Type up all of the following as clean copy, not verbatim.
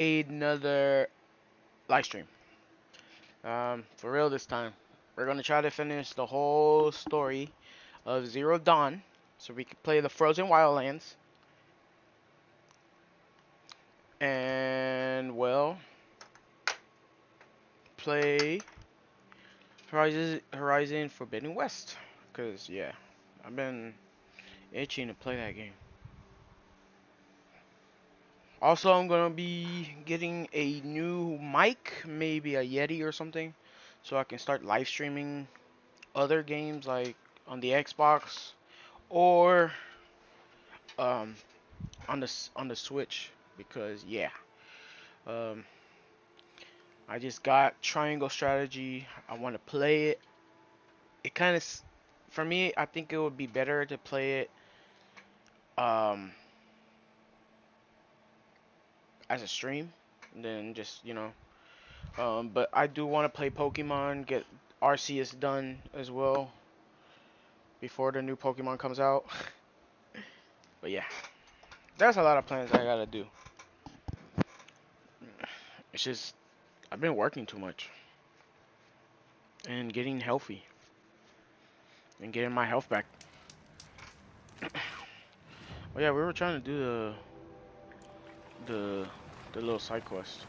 another live stream. For real this time. We're gonna try to finish the whole story of Zero Dawn, so we can play the Frozen Wildlands. And well, play Horizon Forbidden West. Cause yeah, I've been itching to play that game. Also, I'm gonna be getting a new mic, maybe a Yeti or something, so I can start live streaming other games like on the Xbox or um on the Switch because yeah, um I just got Triangle Strategy. I want to play it. It kind of for me, I think it would be better to play it um as a stream than just, but I do want to play Pokemon, get Arceus done as well before the new Pokemon comes out. But yeah, there's a lot of plans I gotta do. It's just I've been working too much and getting healthy and getting my health back. Oh yeah, we were trying to do the the little side quest.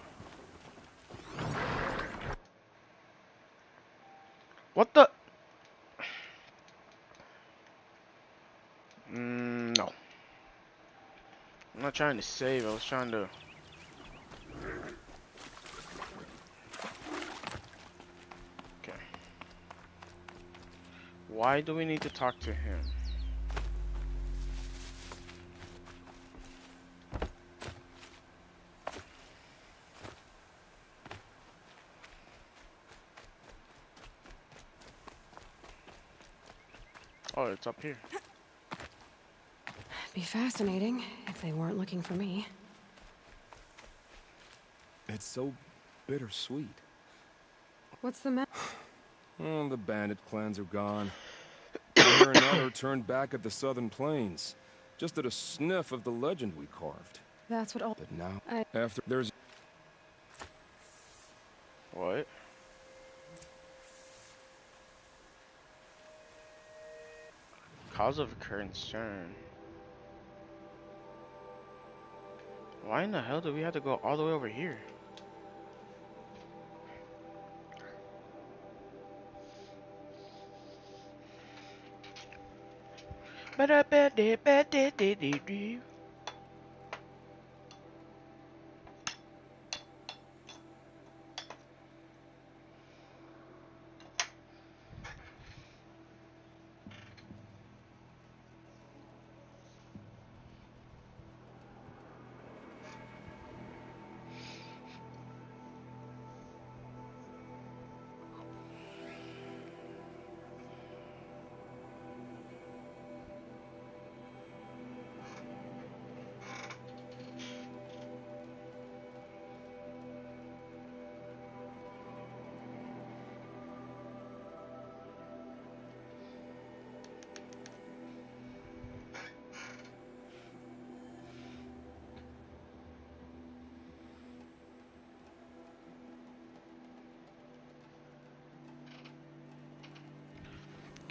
What the? No, I'm not trying to save. I was trying to. Okay. Why do we need to talk to him? Oh, it's up here. Be fascinating if they weren't looking for me. It's so bittersweet. What's the matter? Oh, the bandit clans are gone. I hear another turned back at the southern plains, just at a sniff of the legend we carved. That's what all. But now, I. after there's... What? Cause of concern. Why in the hell do we have to go all the way over here?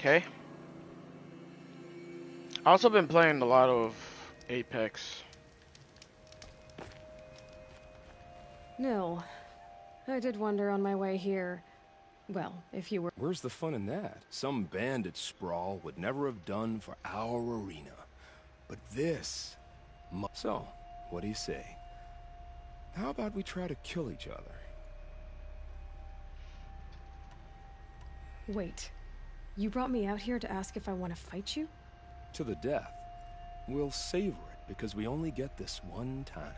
Okay. I also been playing a lot of Apex. Nil. I did wonder on my way here. Well, if you were. Where's the fun in that? Some bandit sprawl would never have done for our arena. But this... So, what do you say? How about we try to kill each other? Wait. You brought me out here to ask if I want to fight you? To the death. We'll savor it, because we only get this one time.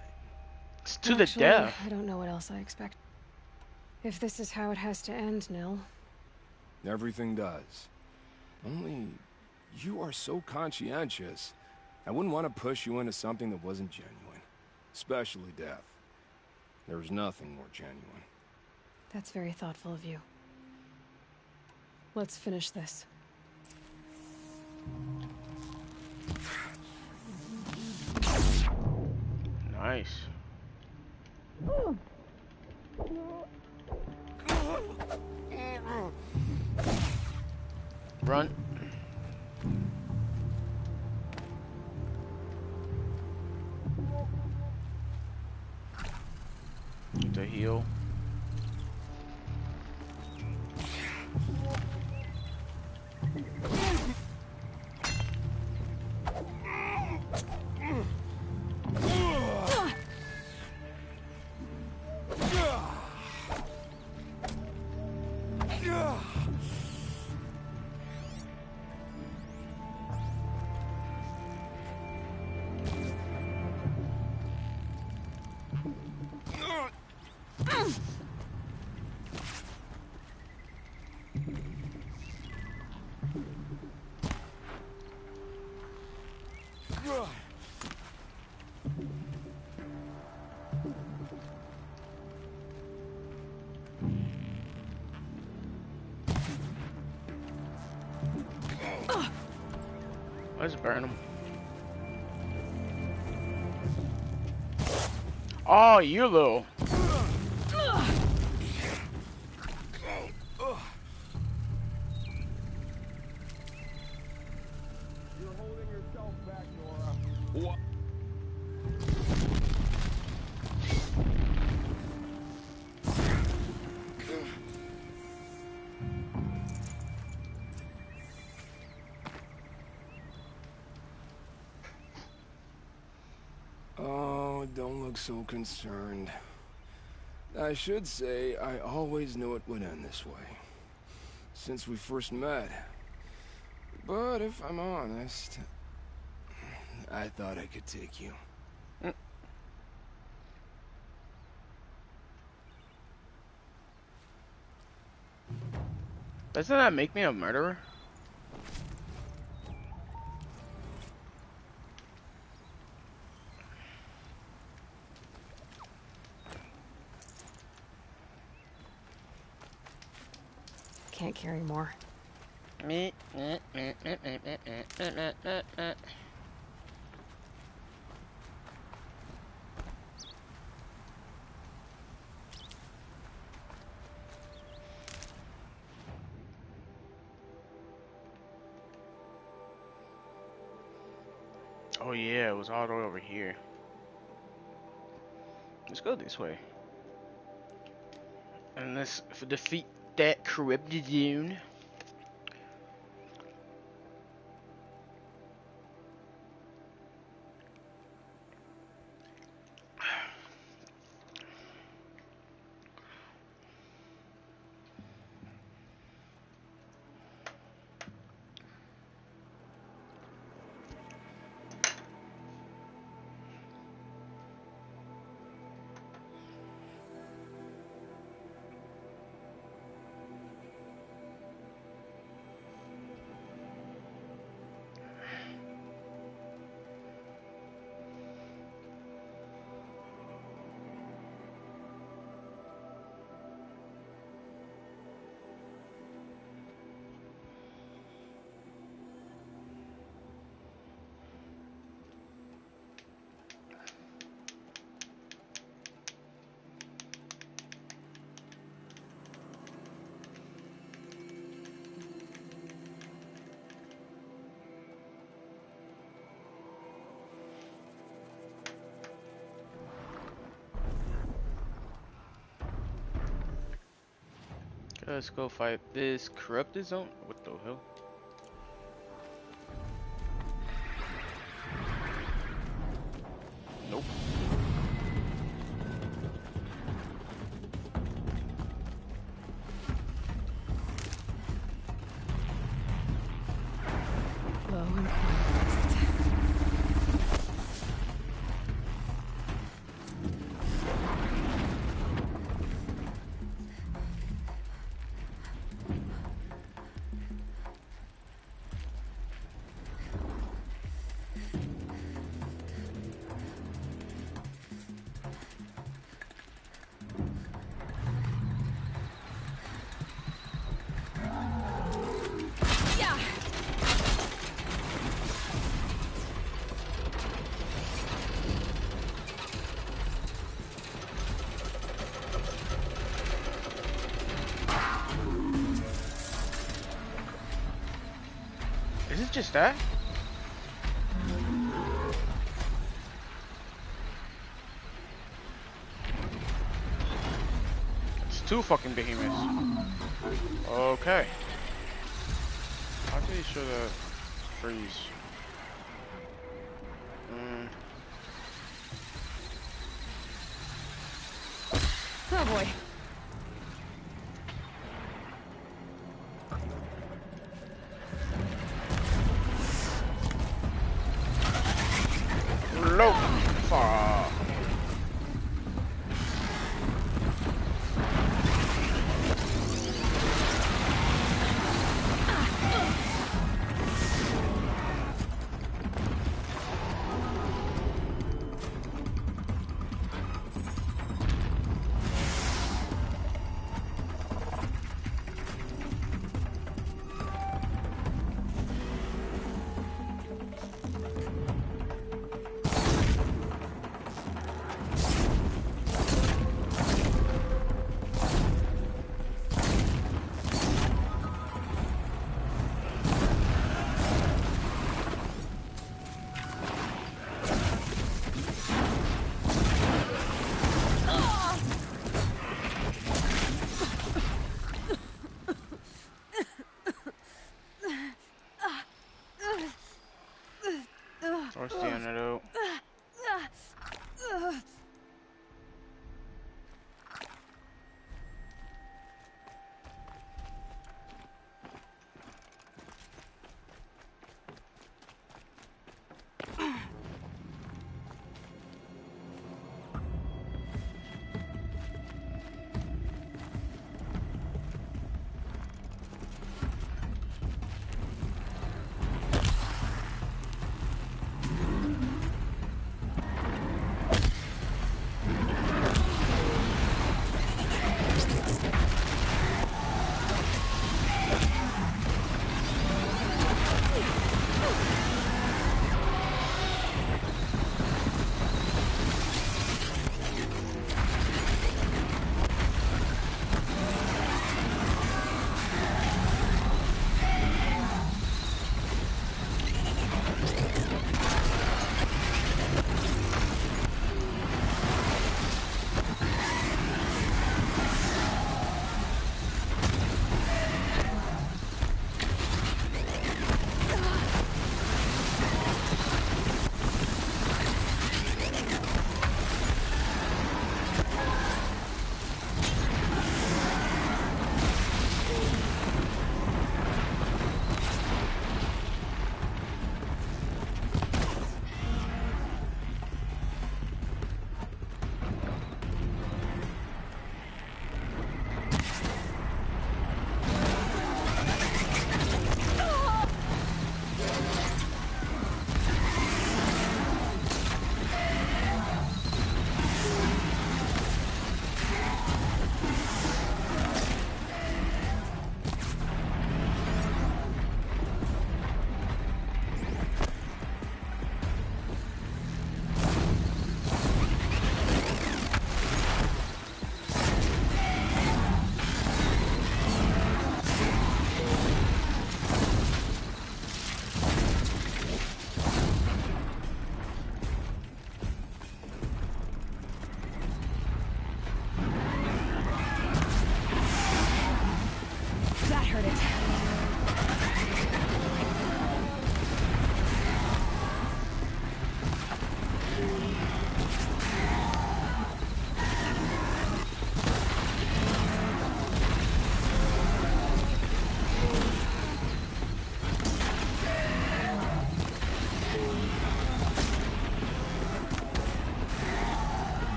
It's to Actually, the death. I don't know what else I expect. If this is how it has to end, Nil. Everything does. Only, you are so conscientious. I wouldn't want to push you into something that wasn't genuine. Especially death. There's nothing more genuine. That's very thoughtful of you. Let's finish this. Nice. Run. To heal. Let's burn him. Oh, you little. You're holding yourself back, Nora. What? Oh, don't look so concerned. I should say, I always knew it would end this way. Since we first met. But if I'm honest, I thought I could take you. Doesn't that make me a murderer? Can't carry more. Oh yeah, it was all the way over here. Let's go this way. And let's defeat that corrupted zone. Let's go fight this corrupted zone. What the hell? Nope. Low and quiet. just that? It's two fucking behemoths. Okay. I'm pretty sure that freeze. Oh boy. Low. Far.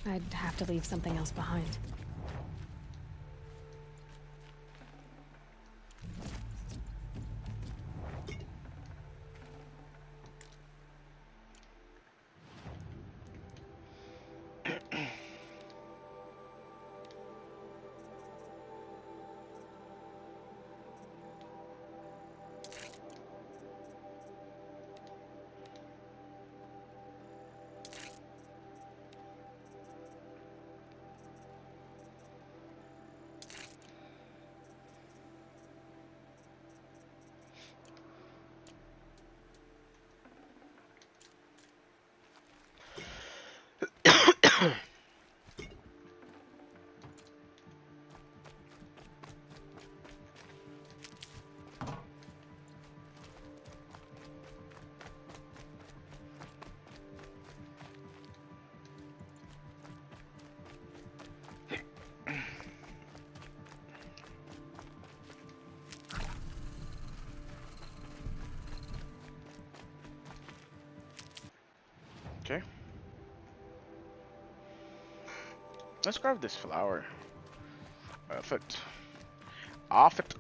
I'd have to leave something else behind. Okay. Let's grab this flower. Off it. Off it.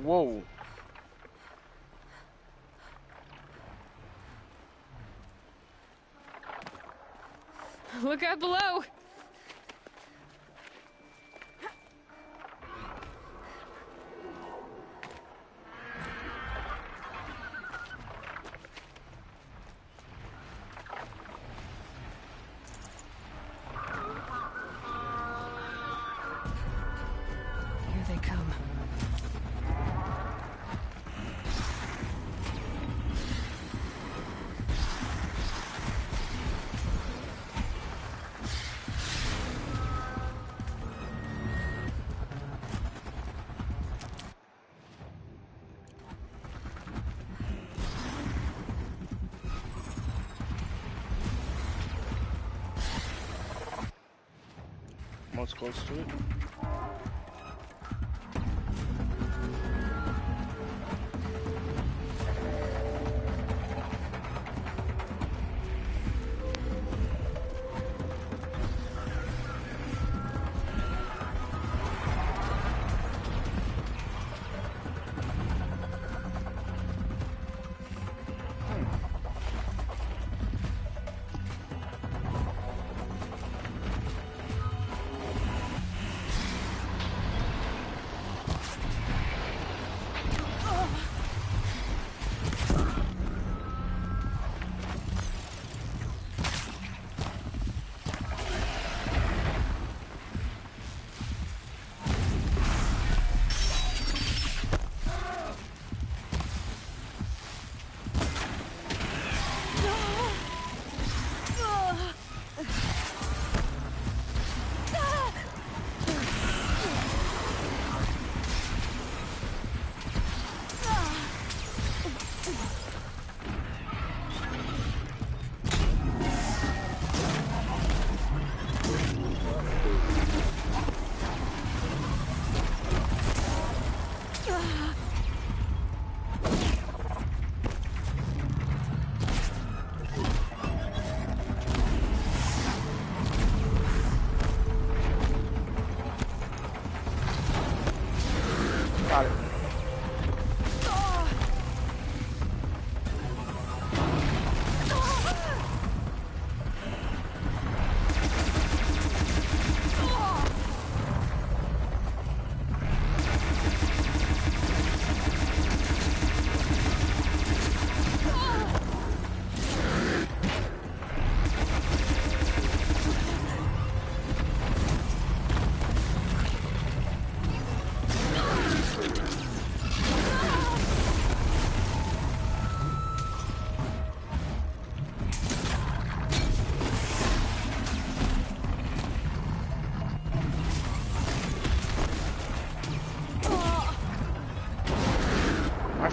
Whoa. Look out below! Here they come. Most close to it.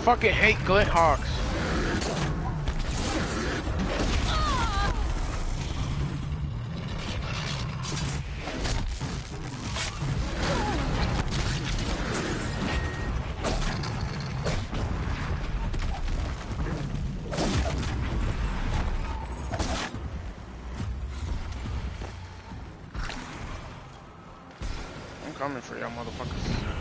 fucking hate Glint Hawks. I'm coming for y'all motherfuckers.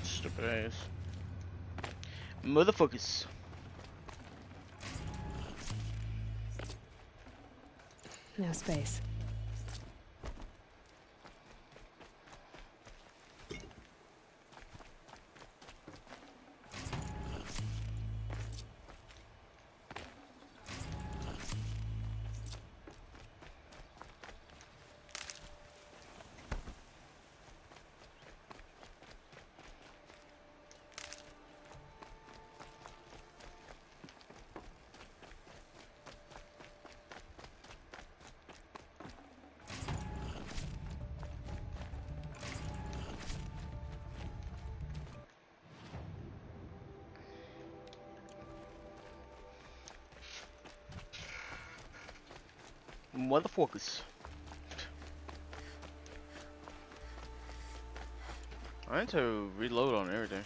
Stupid ass. Motherfuckers. No space. Motherfuckers. I need to reload on everything.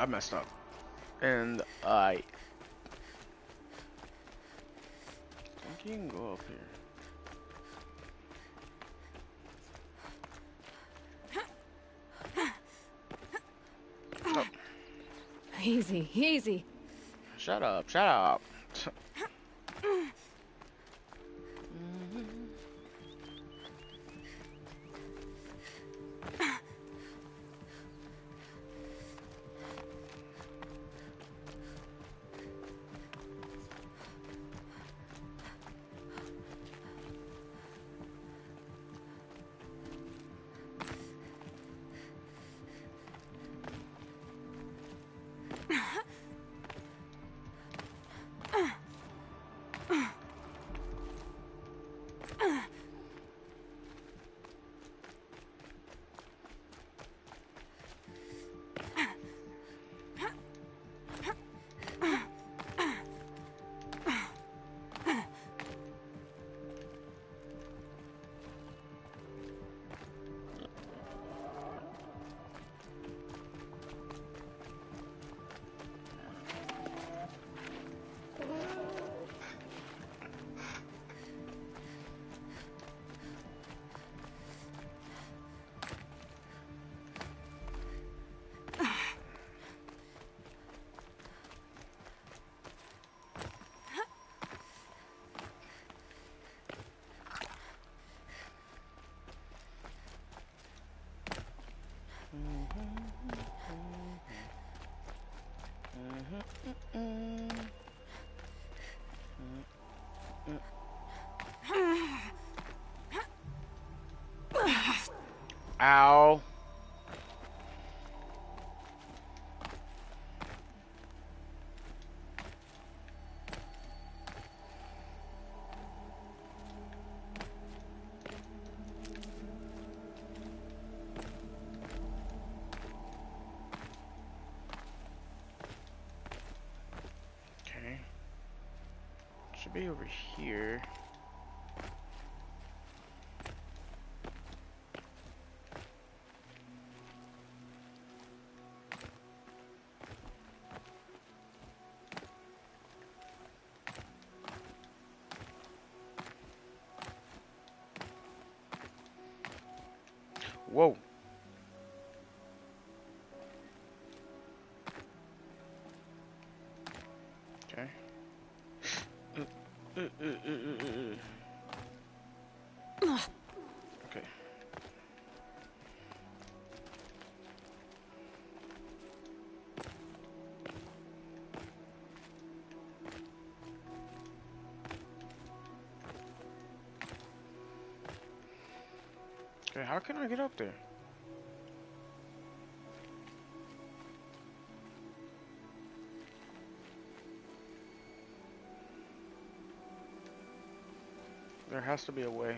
I messed up. And I think you can go up here. Oh, Easy, easy. shut up, shut up. Ow. Okay. Should be over here. Whoa. Okay. Okay. Okay, how can I get up there? There has to be a way.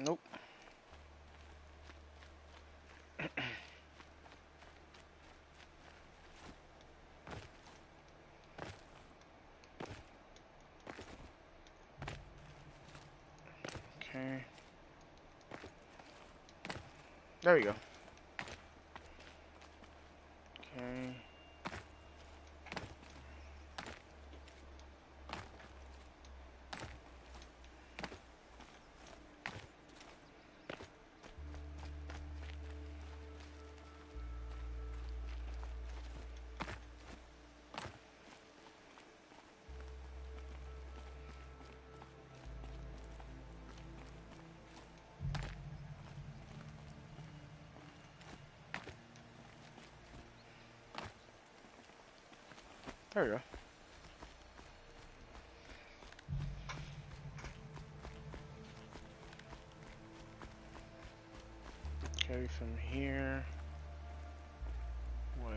Nope. Okay. There we go. Okay. There we go. Okay, from here. What?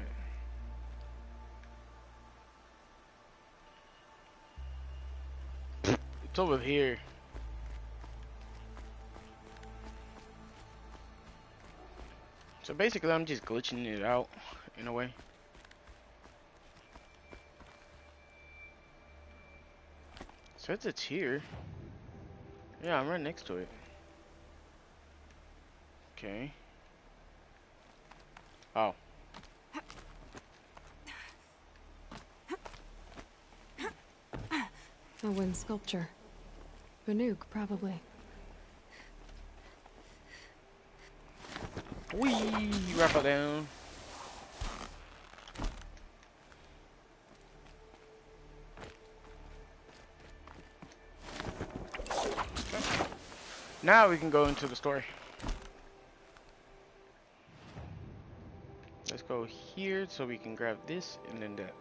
It's over here. So basically, I'm just glitching it out in a way. Says it's here. Yeah, I'm right next to it. Okay. Oh. A wind sculpture. Banuk, probably. Whee! Rappel down. Okay. Now we can go into the story. Let's go here so we can grab this and then that.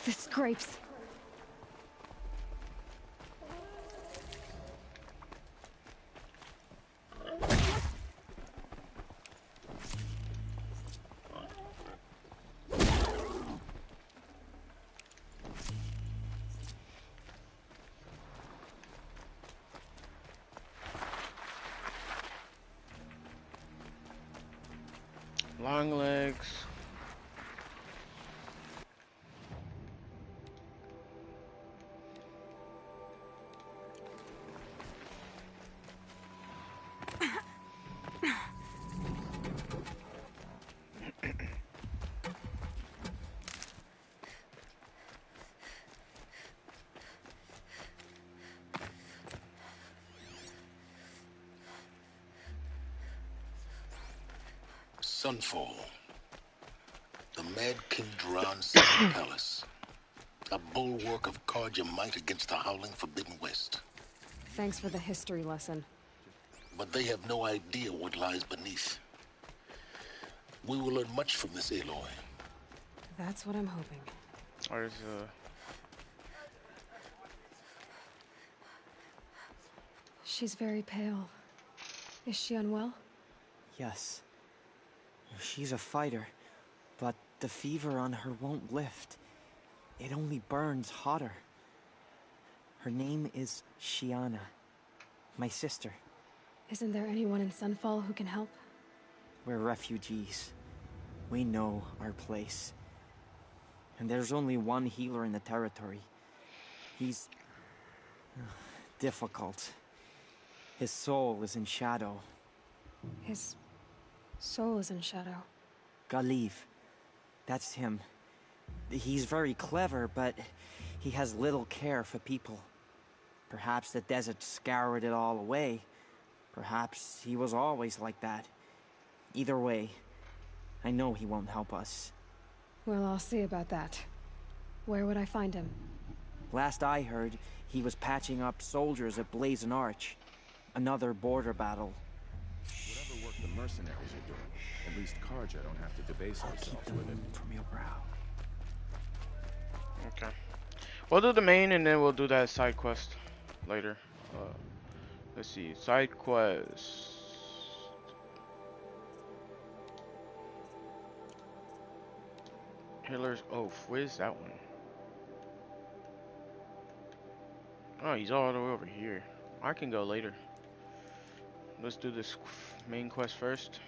This scrapes. Long legs. Sunfall. The Mad King Duran's second palace. A bulwark of Carja might against the howling Forbidden West. Thanks for the history lesson. But they have no idea what lies beneath. We will learn much from this Aloy. That's what I'm hoping. There's She's very pale. Is she unwell? Yes. She's a fighter, but the fever on her won't lift. It only burns hotter. Her name is Shiana, my sister. Isn't there anyone in Sunfall who can help? We're refugees. We know our place. And there's only one healer in the territory. He's difficult. His soul is in shadow. His soul is in shadow. Galiv. That's him. He's very clever, but he has little care for people. Perhaps the desert scoured it all away. Perhaps he was always like that. Either way, I know he won't help us. Well, I'll see about that. Where would I find him? Last I heard, he was patching up soldiers at Blazon Arch. Another border battle. Whatever work the mercenaries are doing, at least Carja don't have to debase I'll keep ourselves them with it. from your brow. okay. We'll do the main and then we'll do that side quest later. Let's see, side quest. Hiller's Oath. Where's that one? Oh, he's all the way over here. I can go later. Let's do this main quest first.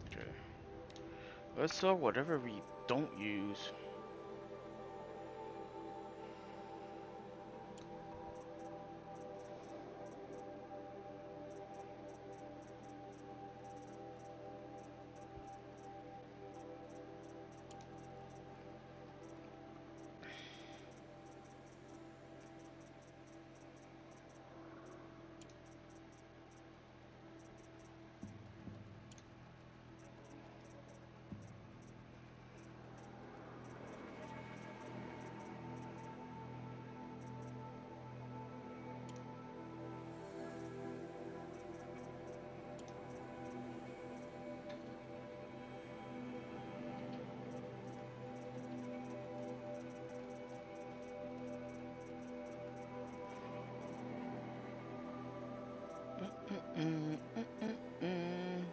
Okay. Let's sell whatever we don't use. Mm, mm, mm, mm.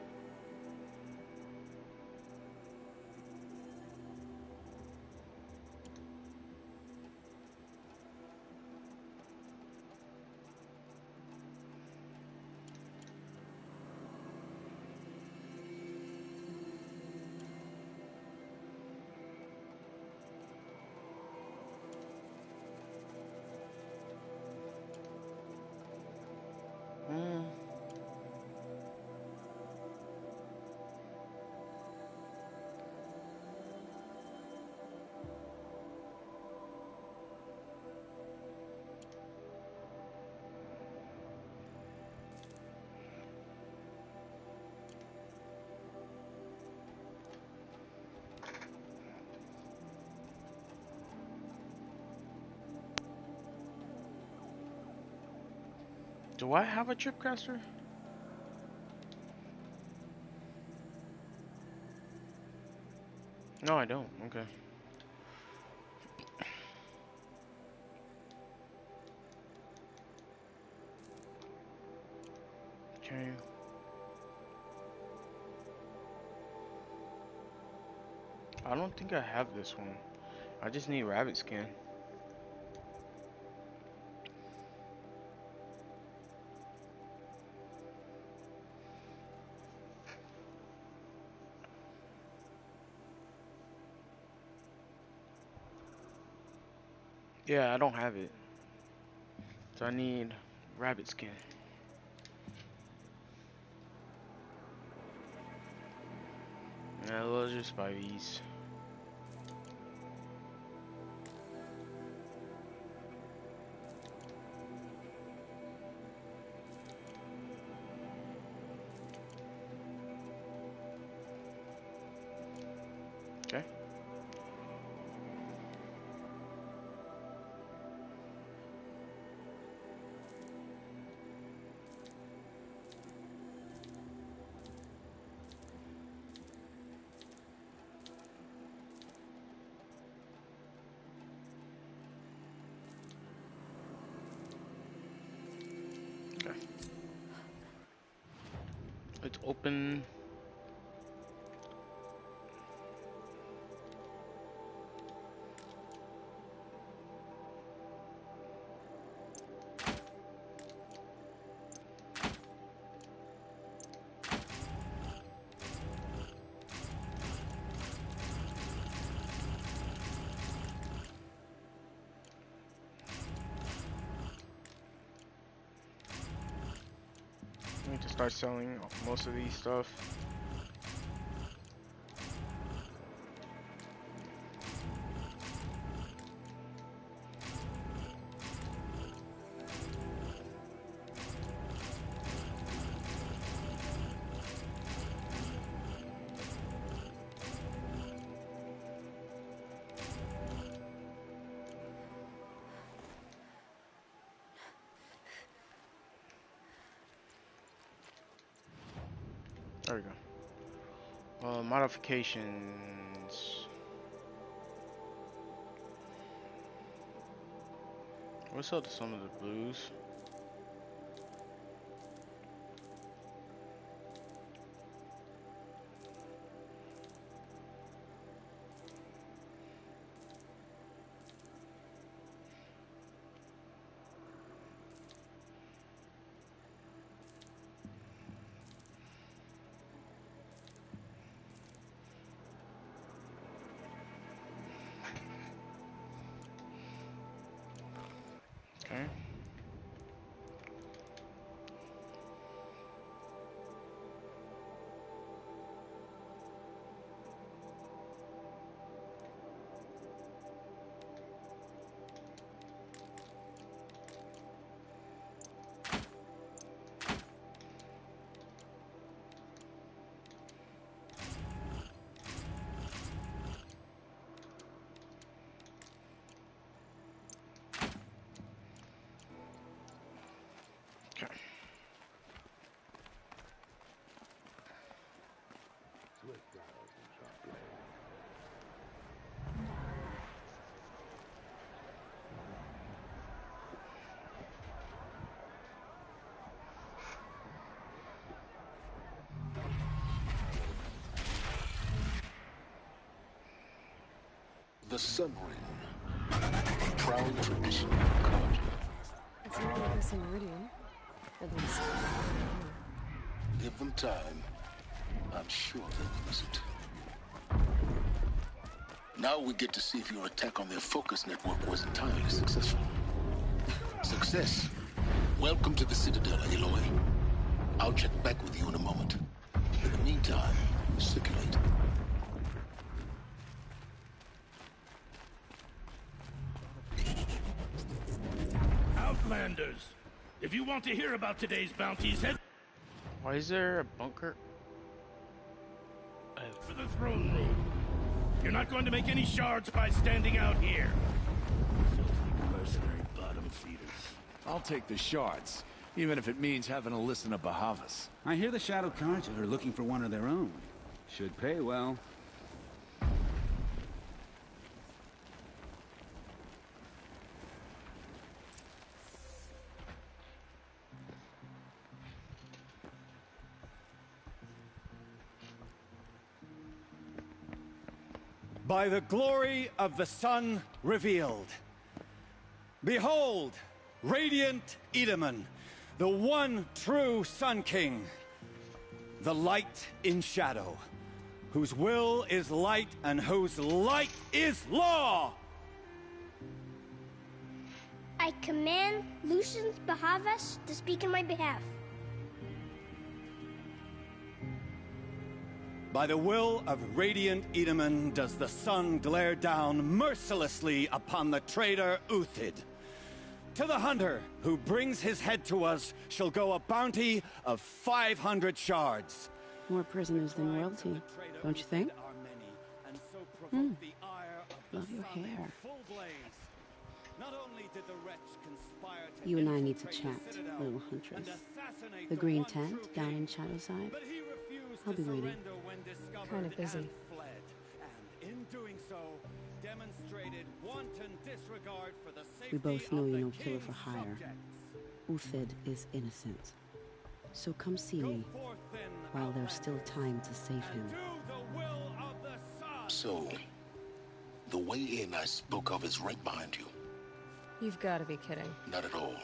Mm. Do I have a tripcaster? No, I don't. Okay. Okay. I don't think I have this one. I just need rabbit skin. Yeah, I don't have it. So I need rabbit skin. Yeah, we'll just buy these. Okay. Okay. Let's open. I need to start selling most of these stuff. There we go. Modifications. We'll sell to some of the blues. Okay. Okay. The Sun Ring. Proud tradition of Carja. It's not like this in Meridian. At least. Give them time. I'm sure they'll use it. Now we get to see if your attack on their focus network was entirely successful. Success. Welcome to the Citadel, Aloy. I'll check back with you in a moment. In the meantime, circulate. Outlanders, if you want to hear about today's bounties, head Why is there a bunker? for the throne room. You're not going to make any shards by standing out here. Filthy mercenary bottom feeders. I'll take the shards, even if it means having to listen to Bahavas. I hear the Shadow Carja are looking for one of their own. Should pay well. By the glory of the sun revealed. Behold, radiant Edaman, the one true Sun King. The light in shadow, whose will is light and whose light is law! I command Lucius Bahavas to speak in my behalf. By the will of Radiant Edaman does the sun glare down mercilessly upon the traitor Uthid. To the hunter who brings his head to us shall go a bounty of 500 shards. More prisoners than royalty, don't you think? Love your hair. You and I need to chat, little huntress. The green tent down in Shadowside. I'll be waiting. Kind of busy. We both know you're no killer for hire. Uthid is innocent. So come see me while there's still time to save him. So, the way in I spoke of is right behind you. You've got to be kidding. Not at all.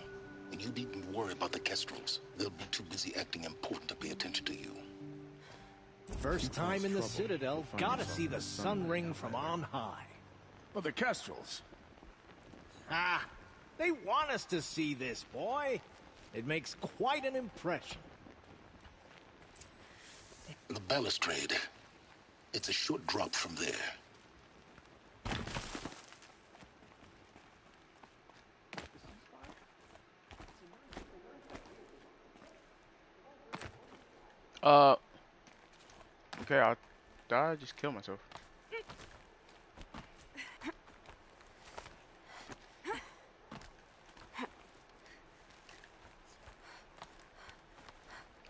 And you needn't worry about the Kestrels. They'll be too busy acting important to pay attention to you. First time in the Citadel, gotta see the sun ring from on high. But the Kestrels. Ah, they want us to see this, boy. It makes quite an impression. The balustrade. It's a short drop from there. Okay, I just killed myself.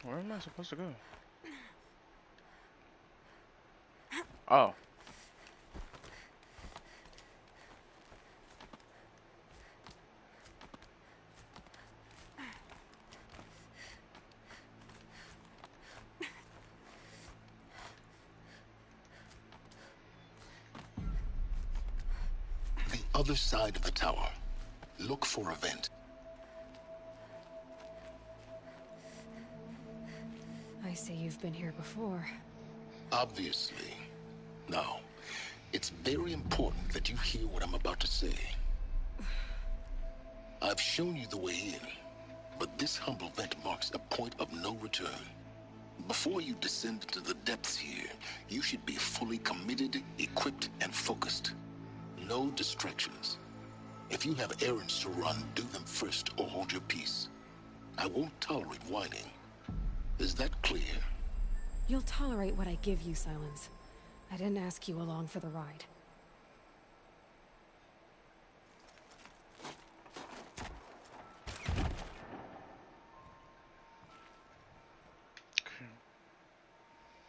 Where am I supposed to go? Oh. The other side of the tower. Look for a vent. I see you've been here before. Obviously. Now, it's very important that you hear what I'm about to say. I've shown you the way in, but this humble vent marks a point of no return. Before you descend into the depths here, you should be fully committed, equipped, and focused. No distractions. If you have errands to run, do them first or hold your peace. I won't tolerate whining. Is that clear? You'll tolerate what I give you, Silence. I didn't ask you along for the ride.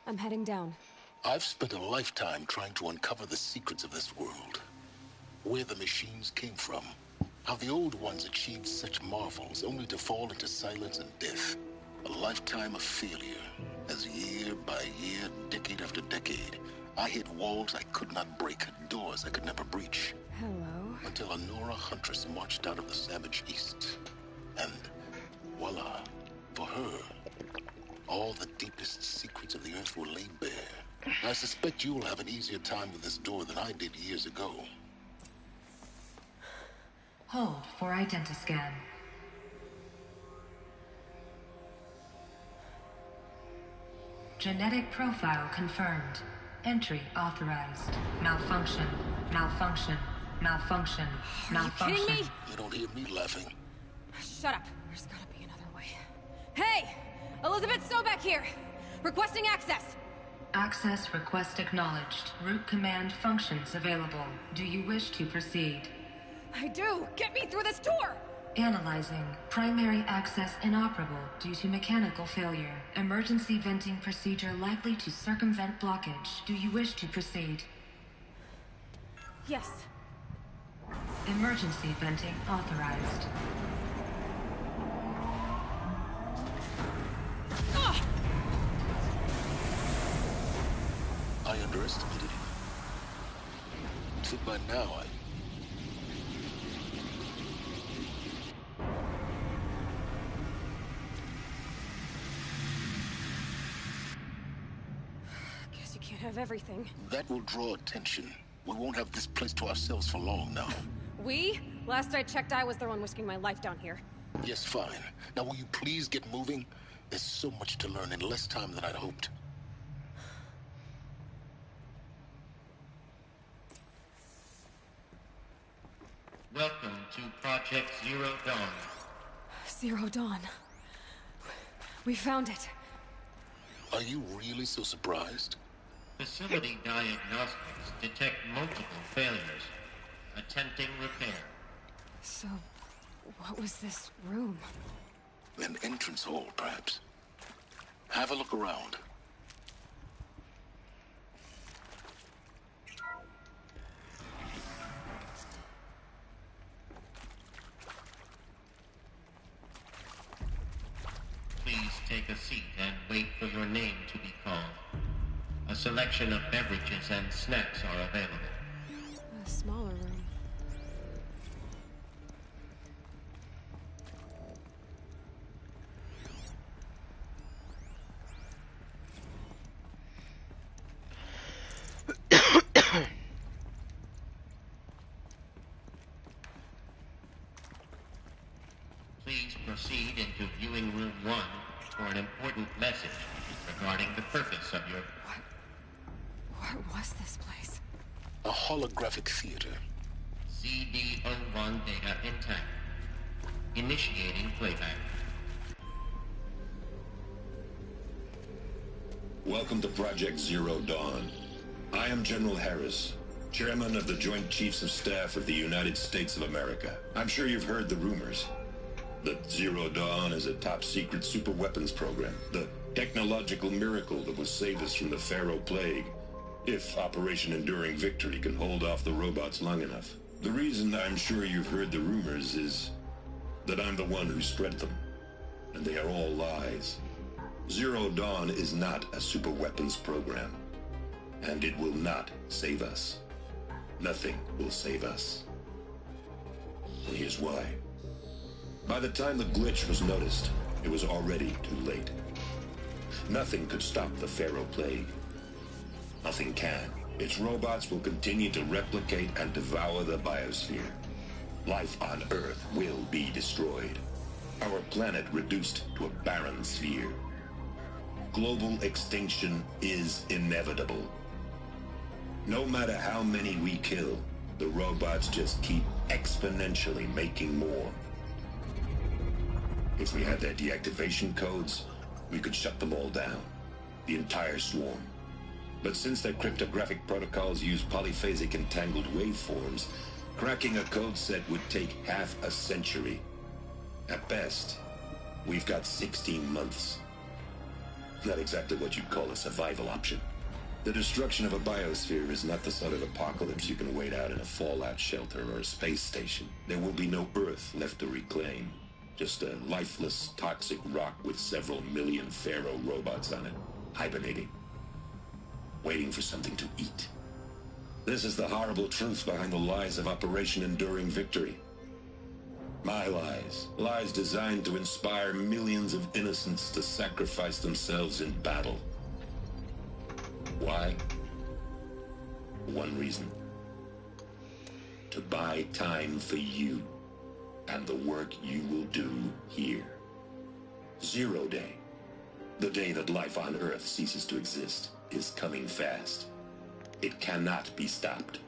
I'm heading down. I've spent a lifetime trying to uncover the secrets of this world. Where the machines came from. How the old ones achieved such marvels only to fall into silence and death. A lifetime of failure. As year by year, decade after decade, I hit walls I could not break, doors I could never breach. Hello. Until a Nora huntress marched out of the savage east. And voila, for her, all the deepest secrets of the earth were laid bare. I suspect you'll have an easier time with this door than I did years ago. Hold for identiscan. Genetic profile confirmed. Entry authorized. Malfunction. Malfunction. Malfunction. Malfunction. Are you kidding me? You don't hear me laughing. Shut up. There's gotta be another way. Hey! Elizabeth Sobek here! Requesting access! Access request acknowledged. Root command functions available. Do you wish to proceed? I do! Get me through this door! Analyzing. Primary access inoperable due to mechanical failure. Emergency venting procedure likely to circumvent blockage. Do you wish to proceed? Yes. Emergency venting authorized. I underestimated you. Till by now, Guess you can't have everything. That will draw attention. We won't have this place to ourselves for long now. We? Last I checked, I was the one risking my life down here. Yes, fine. Now will you please get moving? There's so much to learn in less time than I'd hoped. Welcome to Project Zero Dawn. Zero Dawn. We found it. Are you really so surprised? Facility diagnostics detect multiple failures. Attempting repair. So, what was this room? An entrance hall, perhaps. Have a look around. Please take a seat and wait for your name to be called. A selection of beverages and snacks are available. A smaller room. Please proceed into viewing room 1 for an important message regarding the purpose of your... What was this place? A holographic theater. CD01 data intact. Initiating playback. Welcome to Project Zero Dawn. I am General Harris, Chairman of the Joint Chiefs of Staff of the United States of America. I'm sure you've heard the rumors that Zero Dawn is a top-secret super-weapons program, the technological miracle that will save us from the Pharaoh Plague, if Operation Enduring Victory can hold off the robots long enough. The reason I'm sure you've heard the rumors is that I'm the one who spread them, and they are all lies. Zero Dawn is not a super-weapons program, and it will not save us. Nothing will save us. And here's why. By the time the glitch was noticed, it was already too late. Nothing could stop the Pharaoh Plague. Nothing can. Its robots will continue to replicate and devour the biosphere. Life on Earth will be destroyed. Our planet reduced to a barren sphere. Global extinction is inevitable. No matter how many we kill, the robots just keep exponentially making more. If we had their deactivation codes, we could shut them all down. The entire swarm. But since their cryptographic protocols use polyphasic entangled waveforms, cracking a code set would take half a century. At best, we've got 16 months. Not exactly what you'd call a survival option. The destruction of a biosphere is not the sort of apocalypse you can wait out in a fallout shelter or a space station. There will be no Earth left to reclaim. Just a lifeless, toxic rock with several million Pharaoh robots on it, hibernating, waiting for something to eat. This is the horrible truth behind the lies of Operation Enduring Victory. My lies. Lies designed to inspire millions of innocents to sacrifice themselves in battle. Why? One reason. To buy time for you and the work you will do here. Zero Day, the day that life on Earth ceases to exist, is coming fast. It cannot be stopped.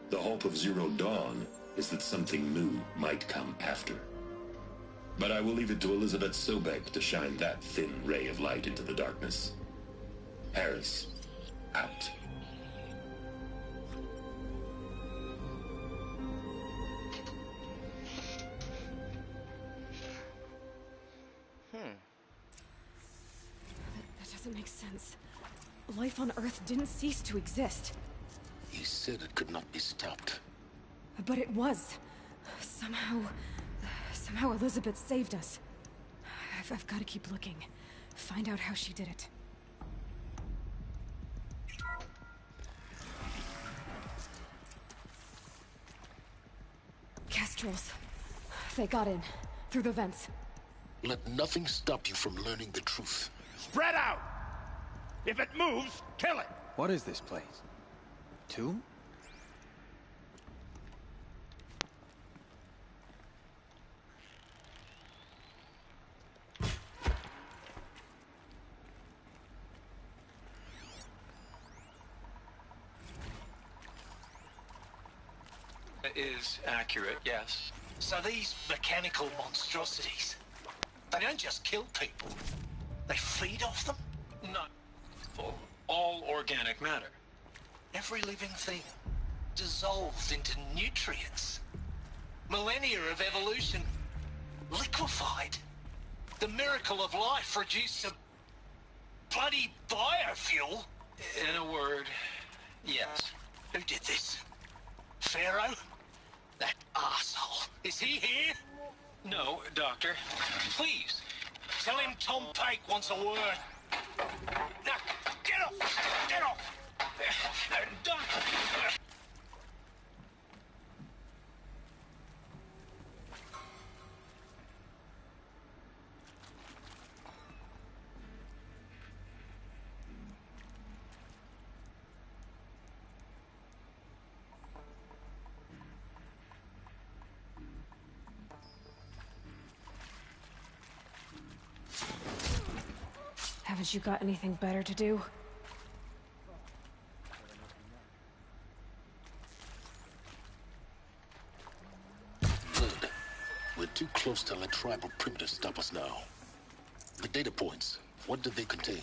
The hope of Zero Dawn is that something new might come after. But I will leave it to Elizabeth Sobek to shine that thin ray of light into the darkness. Harris, out. That doesn't make sense. Life on Earth didn't cease to exist. He said it could not be stopped. But it was. Somehow Elizabeth saved us. I've got to keep looking. Find out how she did it. Kestrels. They got in. Through the vents. Let nothing stop you from learning the truth. Spread out! If it moves, kill it! What is this place? Tomb? is accurate, yes. So these mechanical monstrosities, they don't just kill people, they feed off them? Not all organic matter. Every living thing dissolved into nutrients. Millennia of evolution liquefied. The miracle of life reduced to bloody biofuel. In a word, yes. Who did this? Pharaoh? That arsehole. Is he here? No, Doctor. Please, tell him Tom Pake wants a word. Now, get off! Get off! Doctor! Haven't you got anything better to do? Good. We're too close to let tribal primitives stop us now. The data points, what did they contain?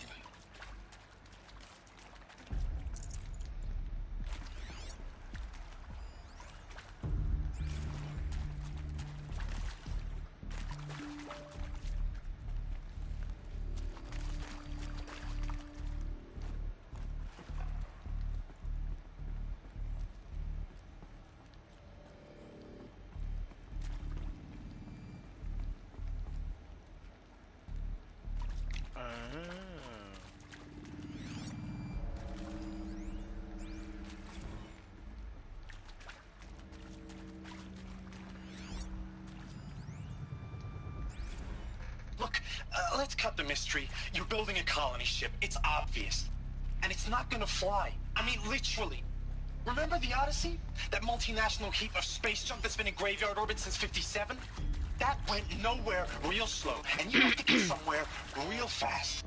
Look, let's cut the mystery. You're building a colony ship. It's obvious. And it's not gonna fly. I mean, literally. Remember the Odyssey? That multinational heap of space junk that's been in graveyard orbit since '57? That went nowhere real slow. And you have to get somewhere real fast.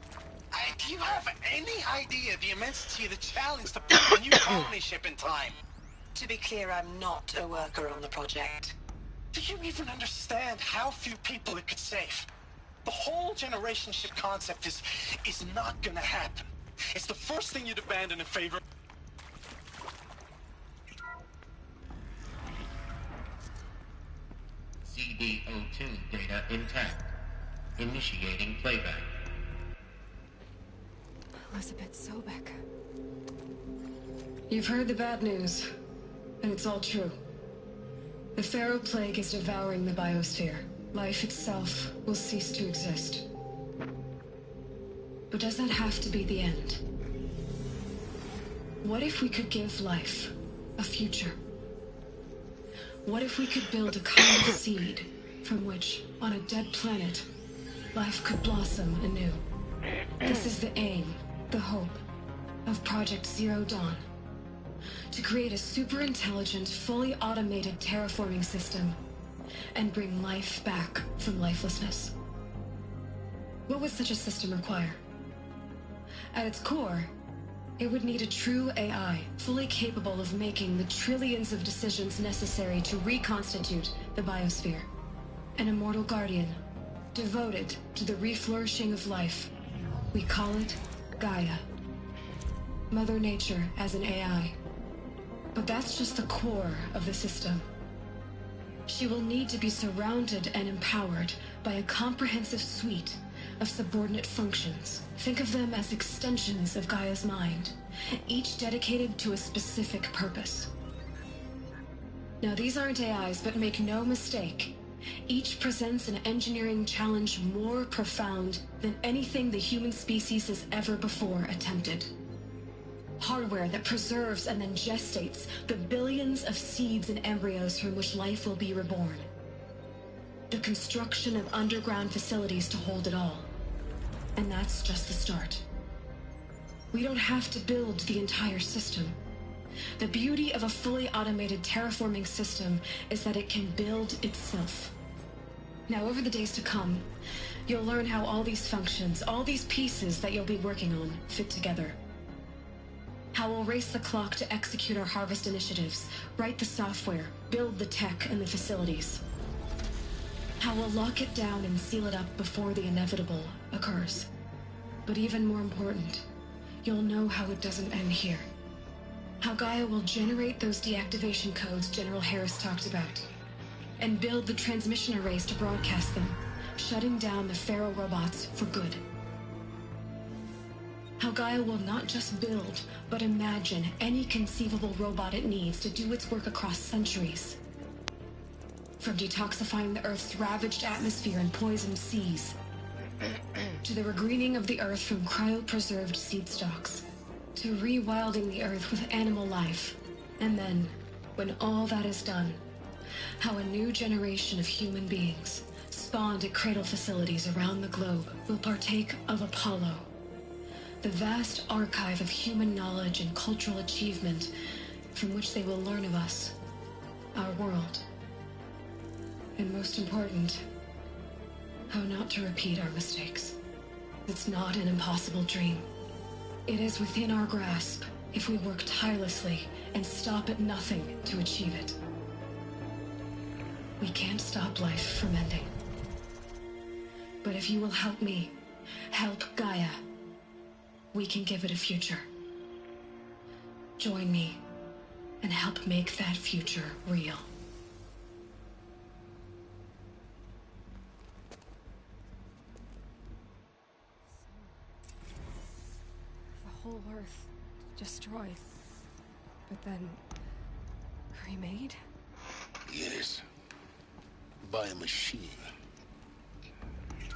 Do you have any idea the immensity of the challenge to build a new colony ship in time? To be clear, I'm not a worker on the project. Do you even understand how few people it could save? The whole generation ship concept is not gonna happen. It's the first thing you'd abandon in favor. CD02 data intact. Initiating playback. Elizabeth Sobek. You've heard the bad news, and it's all true. The Pharaoh Plague is devouring the biosphere. Life itself will cease to exist. But does that have to be the end? What if we could give life a future? What if we could build a kind of seed from which, on a dead planet, life could blossom anew? This is the aim, the hope, of Project Zero Dawn. To create a super-intelligent, fully automated terraforming system and bring life back from lifelessness. What would such a system require? At its core, it would need a true AI, fully capable of making the trillions of decisions necessary to reconstitute the biosphere. An immortal guardian, devoted to the reflourishing of life. We call it Gaia. Mother Nature as an AI. But that's just the core of the system. She will need to be surrounded and empowered by a comprehensive suite of subordinate functions. Think of them as extensions of Gaia's mind, each dedicated to a specific purpose. Now, these aren't AIs, but make no mistake, each presents an engineering challenge more profound than anything the human species has ever before attempted. Hardware that preserves and then gestates the billions of seeds and embryos from which life will be reborn. The construction of underground facilities to hold it all. And that's just the start. We don't have to build the entire system. The beauty of a fully automated terraforming system is that it can build itself. Now, over the days to come, you'll learn how all these functions, all these pieces that you'll be working on, fit together. How we'll race the clock to execute our harvest initiatives, write the software, build the tech and the facilities. How we'll lock it down and seal it up before the inevitable occurs. But even more important, you'll know how it doesn't end here. How Gaia will generate those deactivation codes General Harris talked about, and build the transmission arrays to broadcast them, shutting down the Pharaoh robots for good. How Gaia will not just build, but imagine any conceivable robot it needs to do its work across centuries. From detoxifying the Earth's ravaged atmosphere and poisoned seas, to the regreening of the Earth from cryopreserved seed stocks, to rewilding the Earth with animal life. And then, when all that is done, how a new generation of human beings, spawned at cradle facilities around the globe, will partake of Apollo, the vast archive of human knowledge and cultural achievement from which they will learn of us, our world. And most important, how not to repeat our mistakes. It's not an impossible dream. It is within our grasp if we work tirelessly and stop at nothing to achieve it. We can't stop life from ending. But if you will help me, help Gaia, we can give it a future. Join me and help make that future real. The whole Earth destroyed, but then remade? Yes. By a machine.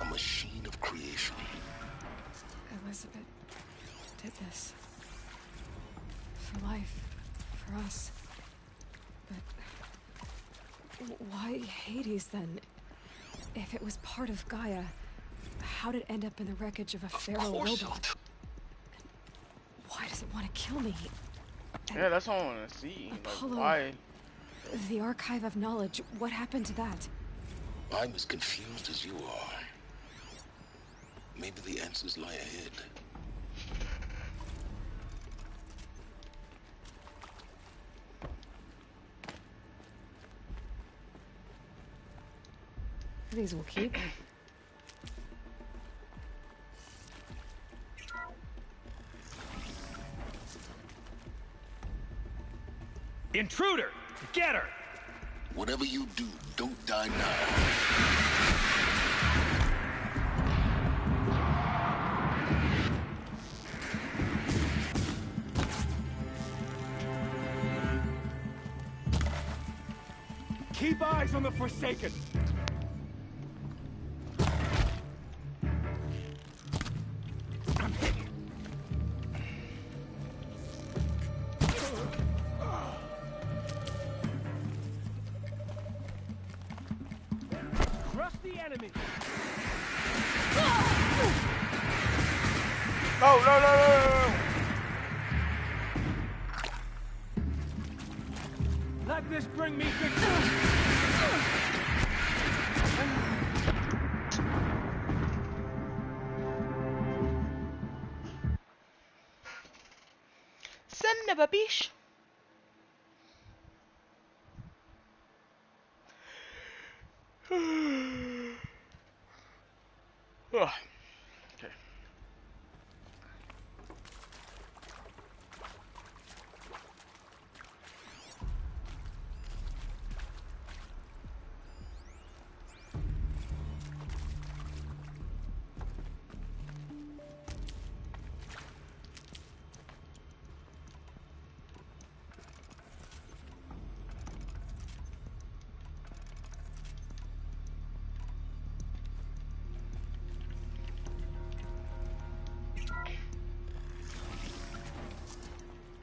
A machine of creation. Elizabeth did this. For life. For us. But why Hades then? If it was part of Gaia, how did it end up in the wreckage of a Pharaoh robot? Why does it want to kill me? Yeah, that's what I want to see. Apollo, Like, why? The archive of knowledge, what happened to that? I'm as confused as you are. Maybe the answers lie ahead. These will keep. Intruder! Get her! Whatever you do, don't die now. Keep eyes on the Forsaken! I'm hit! Crush the enemy! No, no, no, no, no, no. Let this bring me victory! Son of a bitch. Ugh. Okay.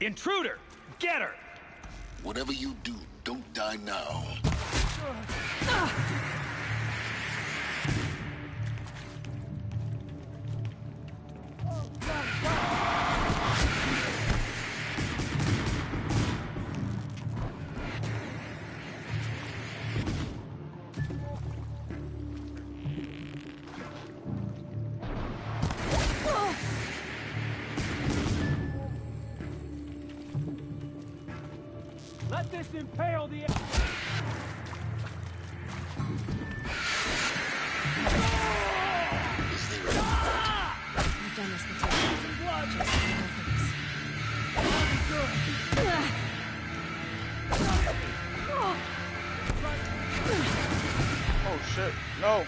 Intruder! Get her! Whatever you do, don't die now. this impale the... I've done this before. Just Oh shit, no.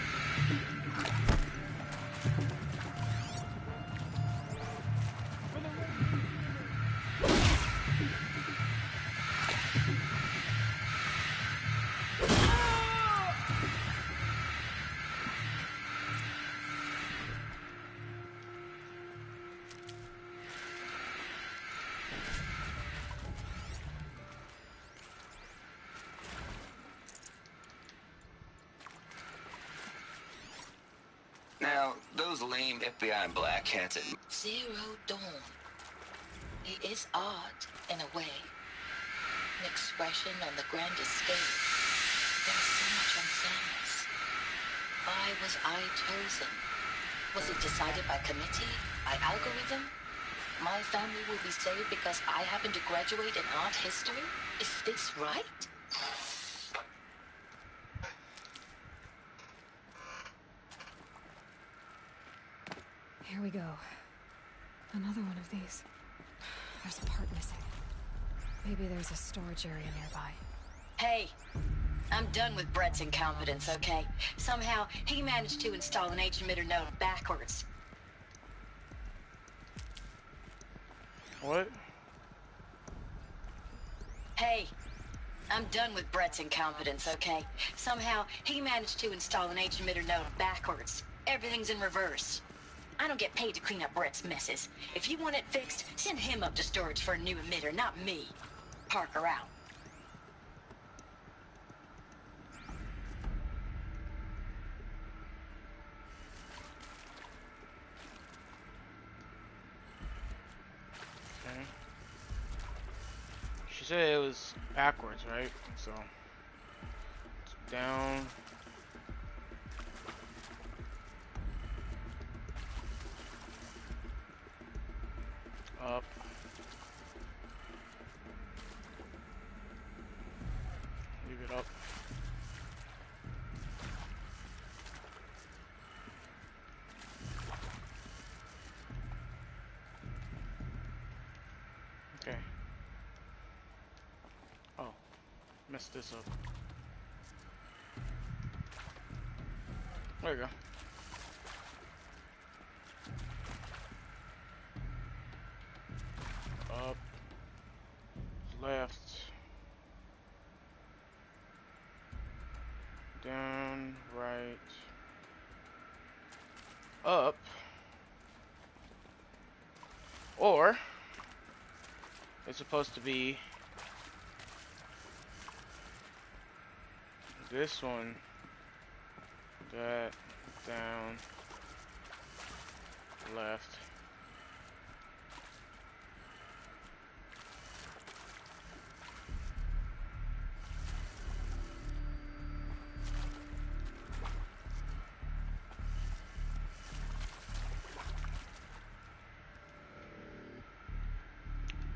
Now, those lame FBI black hats at Zero Dawn. It is art, in a way. An expression on the grandest stage. There's so much unfairness. Why was I chosen? Was it decided by committee? By algorithm? My family will be saved because I happen to graduate in art history? Is this right? Here we go. Another one of these. There's a part missing. Maybe there's a storage area nearby. Hey, I'm done with Brett's incompetence, okay? Somehow, he managed to install an H-emitter node backwards. What? Hey, I'm done with Brett's incompetence, okay? Somehow, he managed to install an H-emitter node backwards. Everything's in reverse. I don't get paid to clean up Brett's messes. If you want it fixed, send him up to storage for a new emitter, not me. Parker out. Okay. She said it was backwards, right? So it's down. Up. Leave it up. Okay. Oh, messed this up. There you go. Up, left, down, right, up, or it's supposed to be this one, that, down, left.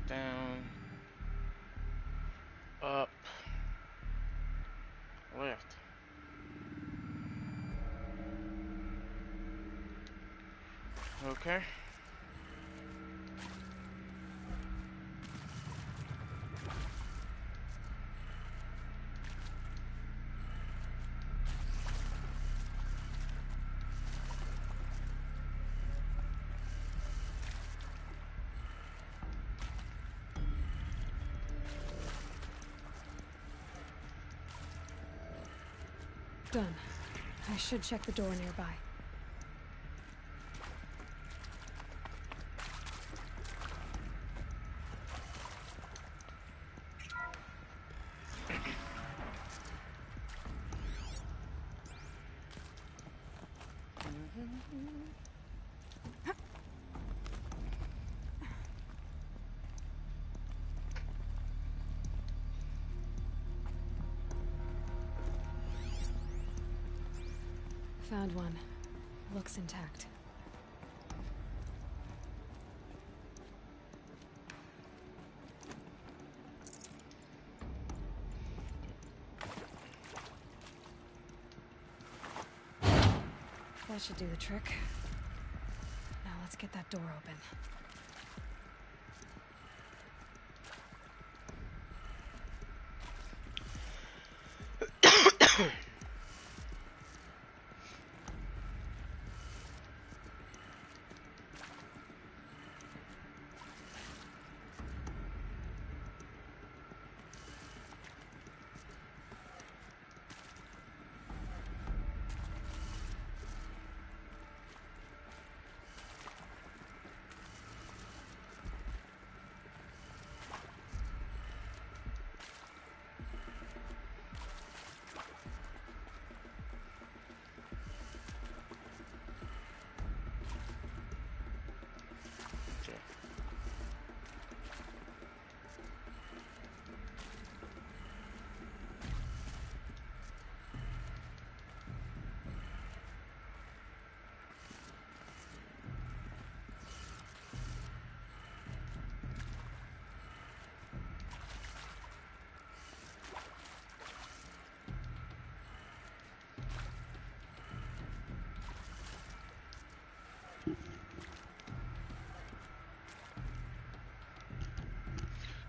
Down, up, left. Okay. Done. I should check the door nearby. Found one. Looks intact. That should do the trick. Now let's get that door open.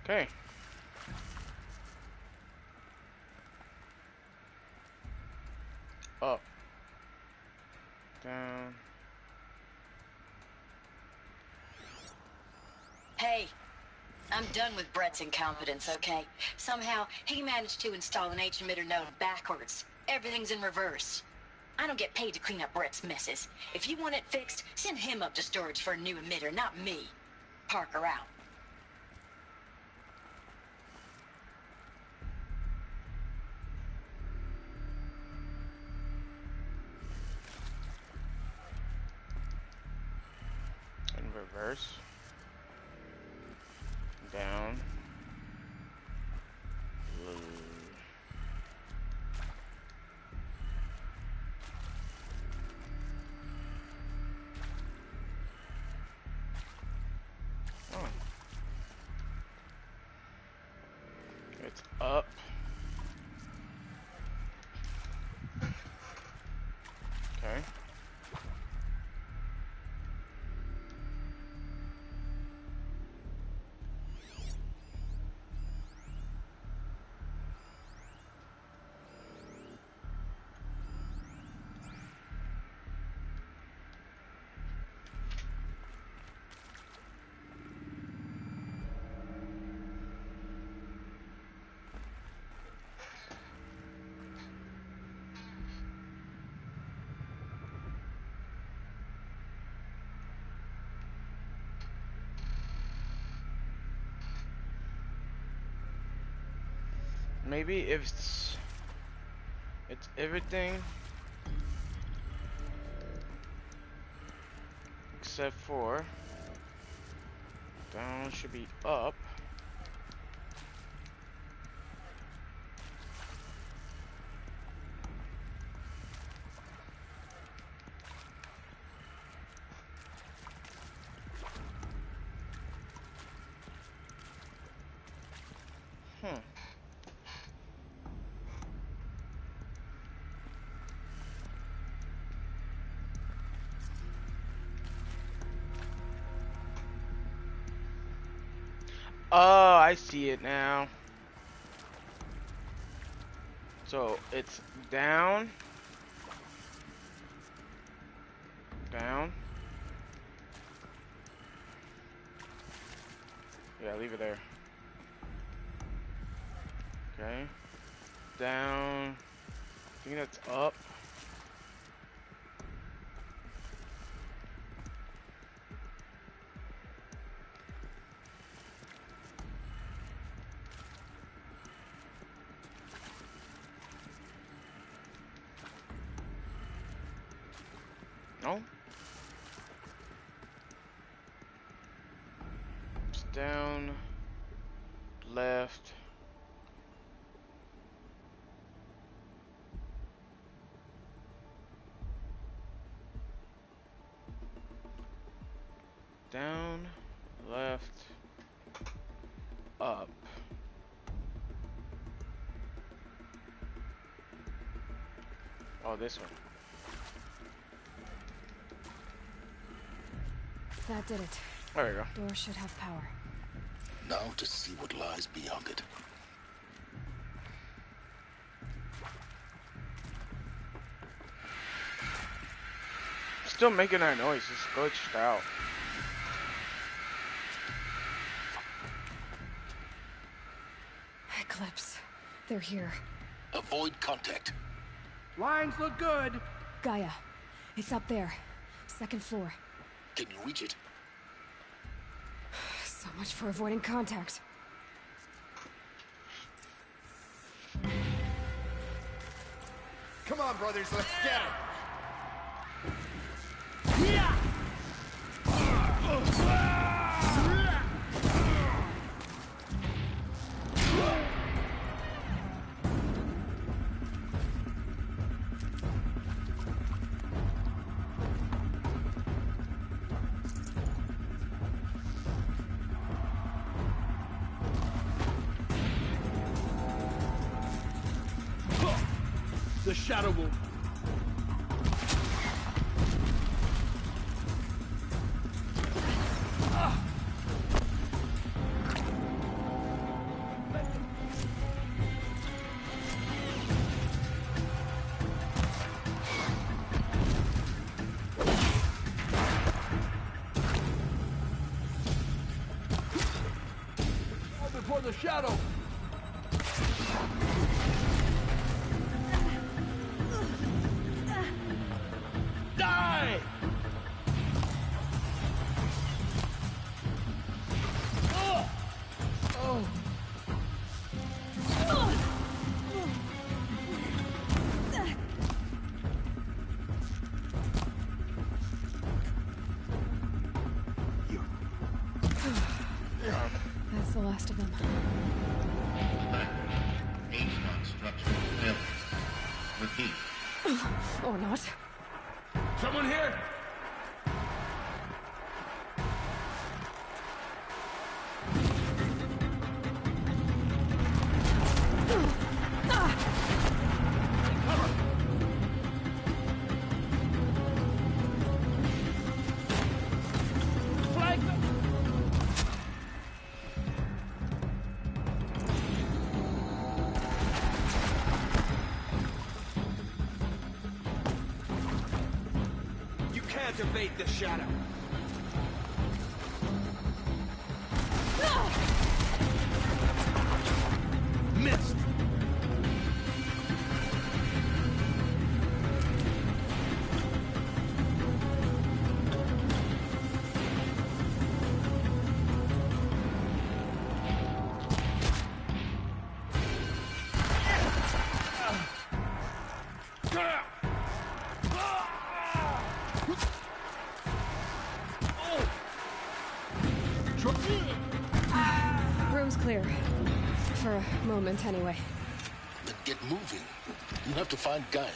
Okay. Up. Down. Hey, I'm done with Brett's incompetence, okay? Somehow, he managed to install an H-emitter node backwards. Everything's in reverse. I don't get paid to clean up Brett's messes. If you want it fixed, send him up to storage for a new emitter, not me. Parker out. In reverse. Down. Oh. It's up. Okay. Maybe if it's everything except for down should be up. Oh, I see it now. So it's down, down. Yeah, leave it there. Okay. Down. I think that's up. No. It's down, left. Down, left, up. Oh, this one. That did it. There you go. Door should have power. Now to see what lies beyond it. Still making that noise. It's glitched out. Eclipse. They're here. Avoid contact. Lines look good. Gaia. It's up there. 2nd floor. Can you reach it? So much for avoiding contact. Come on, brothers, let's get it. The shadow will... Before the shadow! Die! Oh. That's the last of them. Structural failure. Repeat. Or not. Someone here? Evade the shadow. Missed. Room's clear. For a moment, anyway. Then get moving. You have to find Gaia.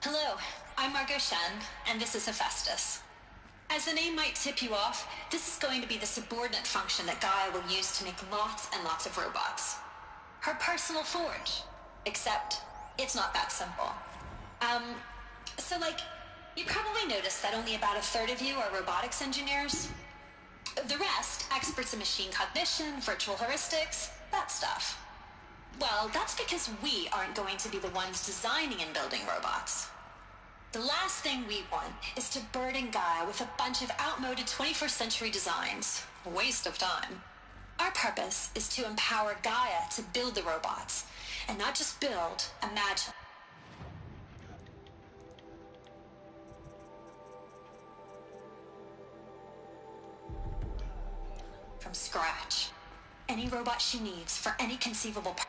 Hello, I'm Margot Shen, and this is Hephaestus. As the name might tip you off, this is going to be the subordinate function that Gaia will use to make lots and lots of robots. Her personal forge. Except, it's not that simple. So you probably noticed that only about a third of you are robotics engineers. The rest, experts in machine cognition, virtual heuristics, that stuff. Well, that's because we aren't going to be the ones designing and building robots. The last thing we want is to burden Gaia with a bunch of outmoded 21st century designs. A waste of time. Our purpose is to empower Gaia to build the robots. And not just build, imagine. From scratch. Any robot she needs for any conceivable purpose.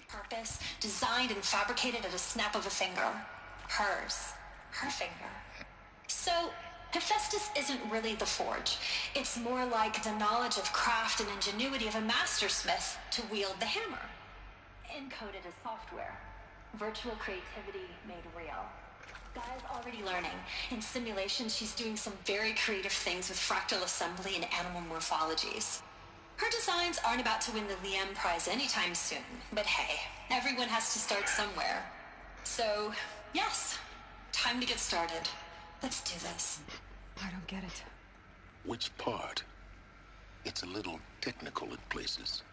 Purpose, designed and fabricated at a snap of a finger. Hers. Her finger. So, Hephaestus isn't really the forge. It's more like the knowledge of craft and ingenuity of a mastersmith to wield the hammer. Encoded as software. Virtual creativity made real. Gaia's already learning. In simulation, she's doing some very creative things with fractal assembly and animal morphologies. Her designs aren't about to win the Liam Prize anytime soon, but hey, everyone has to start somewhere. So, yes, time to get started. Let's do this. I don't get it. Which part? It's a little technical at places.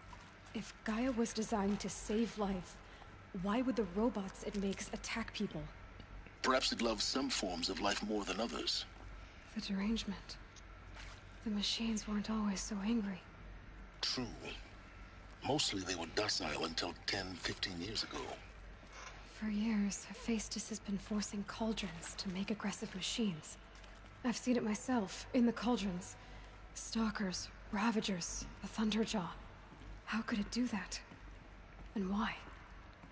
If Gaia was designed to save life, why would the robots it makes attack people? Perhaps it loves some forms of life more than others. The derangement. The machines weren't always so angry. True. Mostly they were docile until 10, 15 years ago. For years, Hephaestus has been forcing cauldrons to make aggressive machines. I've seen it myself, in the cauldrons. Stalkers, Ravagers, the Thunderjaw. How could it do that? And why?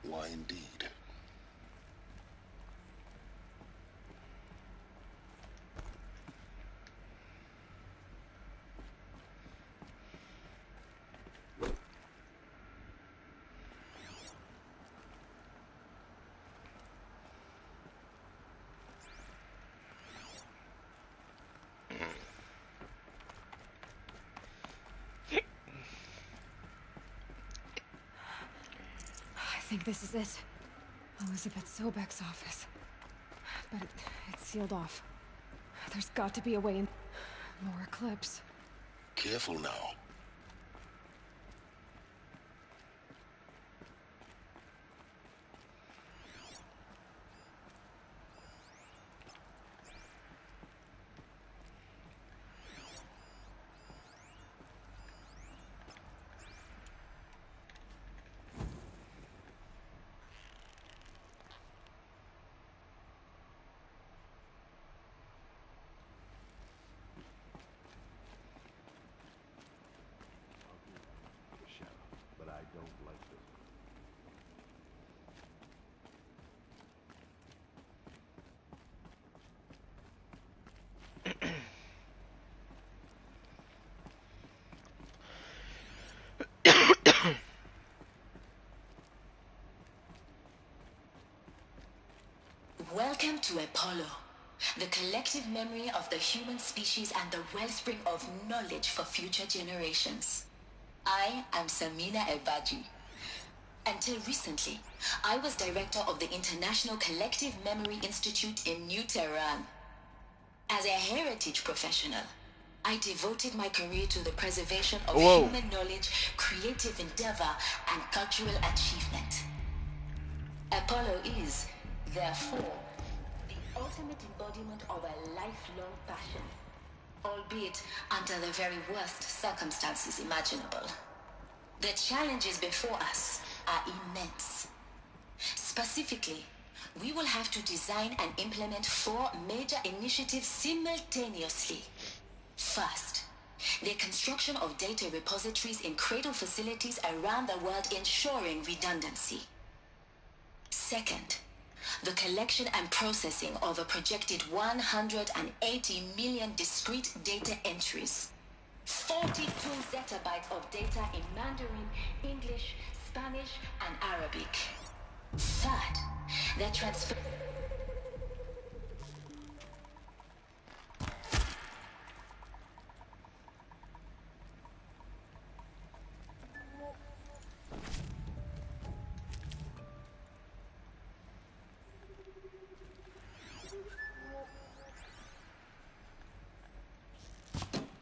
Why indeed? I think this is it. Elizabeth Sobek's office. But it's sealed off. There's got to be a way in. More Eclipse. Careful now. Apollo, the collective memory of the human species and the wellspring of knowledge for future generations. I am Samina Ebaji. Until recently, I was director of the International Collective Memory Institute in New Tehran. As a heritage professional, I devoted my career to the preservation of human knowledge, creative endeavor, and cultural achievement. Apollo is, therefore, the ultimate embodiment of a lifelong passion, albeit under the very worst circumstances imaginable. The challenges before us are immense. Specifically, we will have to design and implement 4 major initiatives simultaneously. First, the construction of data repositories in cradle facilities around the world, ensuring redundancy. Second, the collection and processing of a projected 180 million discrete data entries, 42 zettabytes of data in Mandarin, English, Spanish, and Arabic. Third, the transfer...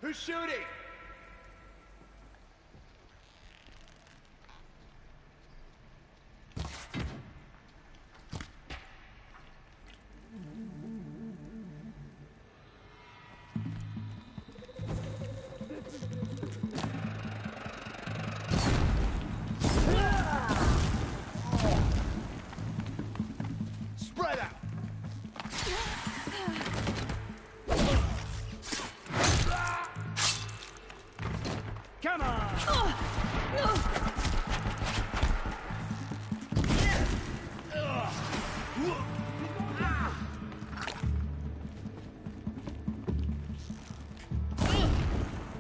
Who's shooting? Spread out. Come on!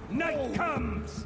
Night comes!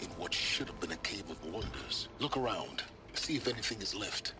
In what should have been a cave of wonders, look around. See if anything is left.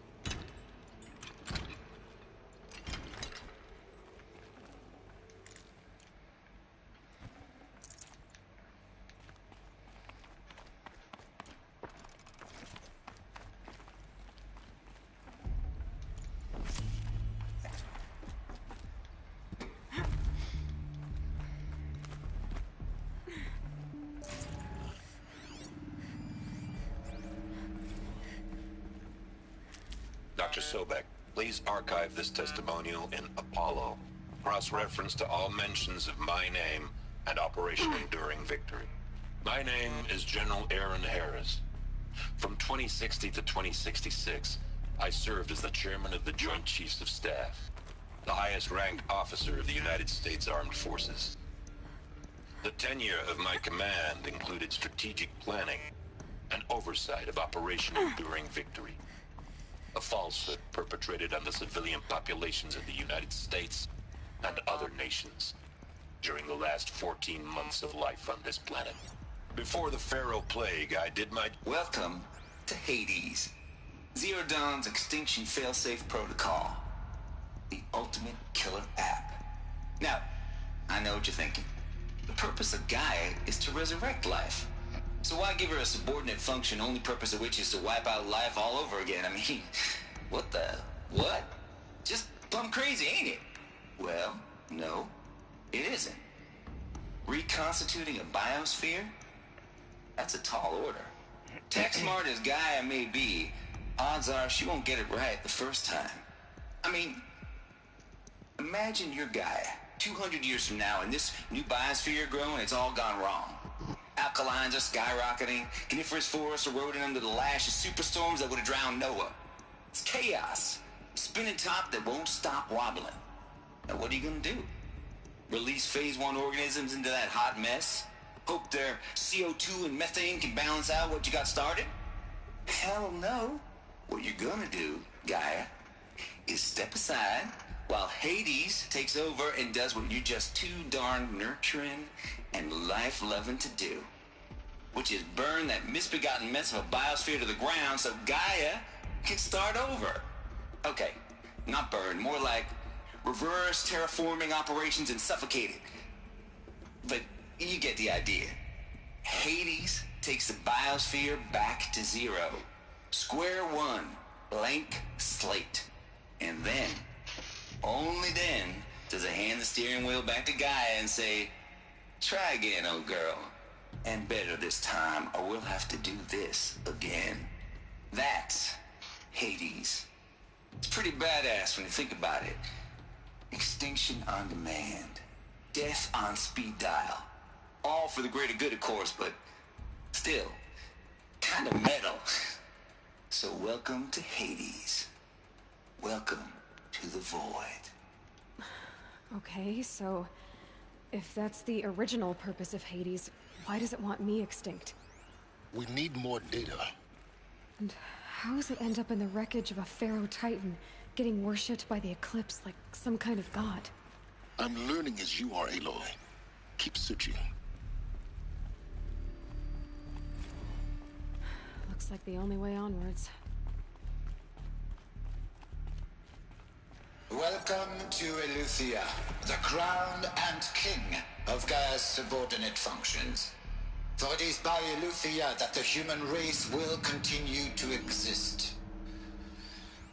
Dr. Sobek, please archive this testimonial in Apollo. Cross-reference to all mentions of my name and Operation Enduring Victory. My name is General Aaron Harris. From 2060 to 2066, I served as the chairman of the Joint Chiefs of Staff, the highest-ranked officer of the United States Armed Forces. The tenure of my command included strategic planning and oversight of Operation Enduring Victory, a falsehood perpetrated on the civilian populations of the United States and other nations during the last 14 months of life on this planet. Before the Pharaoh Plague, I did my... Welcome to Hades. Zero Dawn's extinction failsafe protocol. The ultimate killer app. Now, I know what you're thinking. The purpose of Gaia is to resurrect life. So why give her a subordinate function, only purpose of which is to wipe out life all over again? I mean, what the... what? Just plumb crazy, ain't it? Well, no, it isn't. Reconstituting a biosphere? That's a tall order. Tech smart as Gaia may be, odds are she won't get it right the first time. I mean, Imagine your Gaia, 200 years from now, and this new biosphere growing, it's all gone wrong. Alkalines are skyrocketing, coniferous forests eroding under the lash of superstorms that would have drowned Noah. It's chaos. Spinning top that won't stop wobbling. Now what are you gonna do? Release phase 1 organisms into that hot mess? Hope their CO2 and methane can balance out what you got started? Hell no. What you're gonna do, Gaia, is step aside while Hades takes over and does what you're just too darn nurturing and life-loving to do, which is burn that misbegotten mess of a biosphere to the ground so Gaia can start over. Okay, not burn, more like reverse terraforming operations and suffocate it. But you get the idea. Hades takes the biosphere back to zero. Square one, blank slate. And then, only then, does it hand the steering wheel back to Gaia and say, try again, old girl. And better this time, or we'll have to do this again. That's Hades. It's pretty badass when you think about it. Extinction on demand. Death on speed dial. All for the greater good, of course, but still, kind of metal. So welcome to Hades. Welcome to the void. Okay, so if that's the original purpose of Hades, why does it want me extinct? We need more data. And how does it end up in the wreckage of a Pharaoh Titan, getting worshipped by the Eclipse like some kind of god? I'm learning as you are, Aloy. Keep searching. Looks like the only way onwards. Welcome to Eleuthia, the crown and king of Gaia's subordinate functions. For it is by Eleuthia that the human race will continue to exist.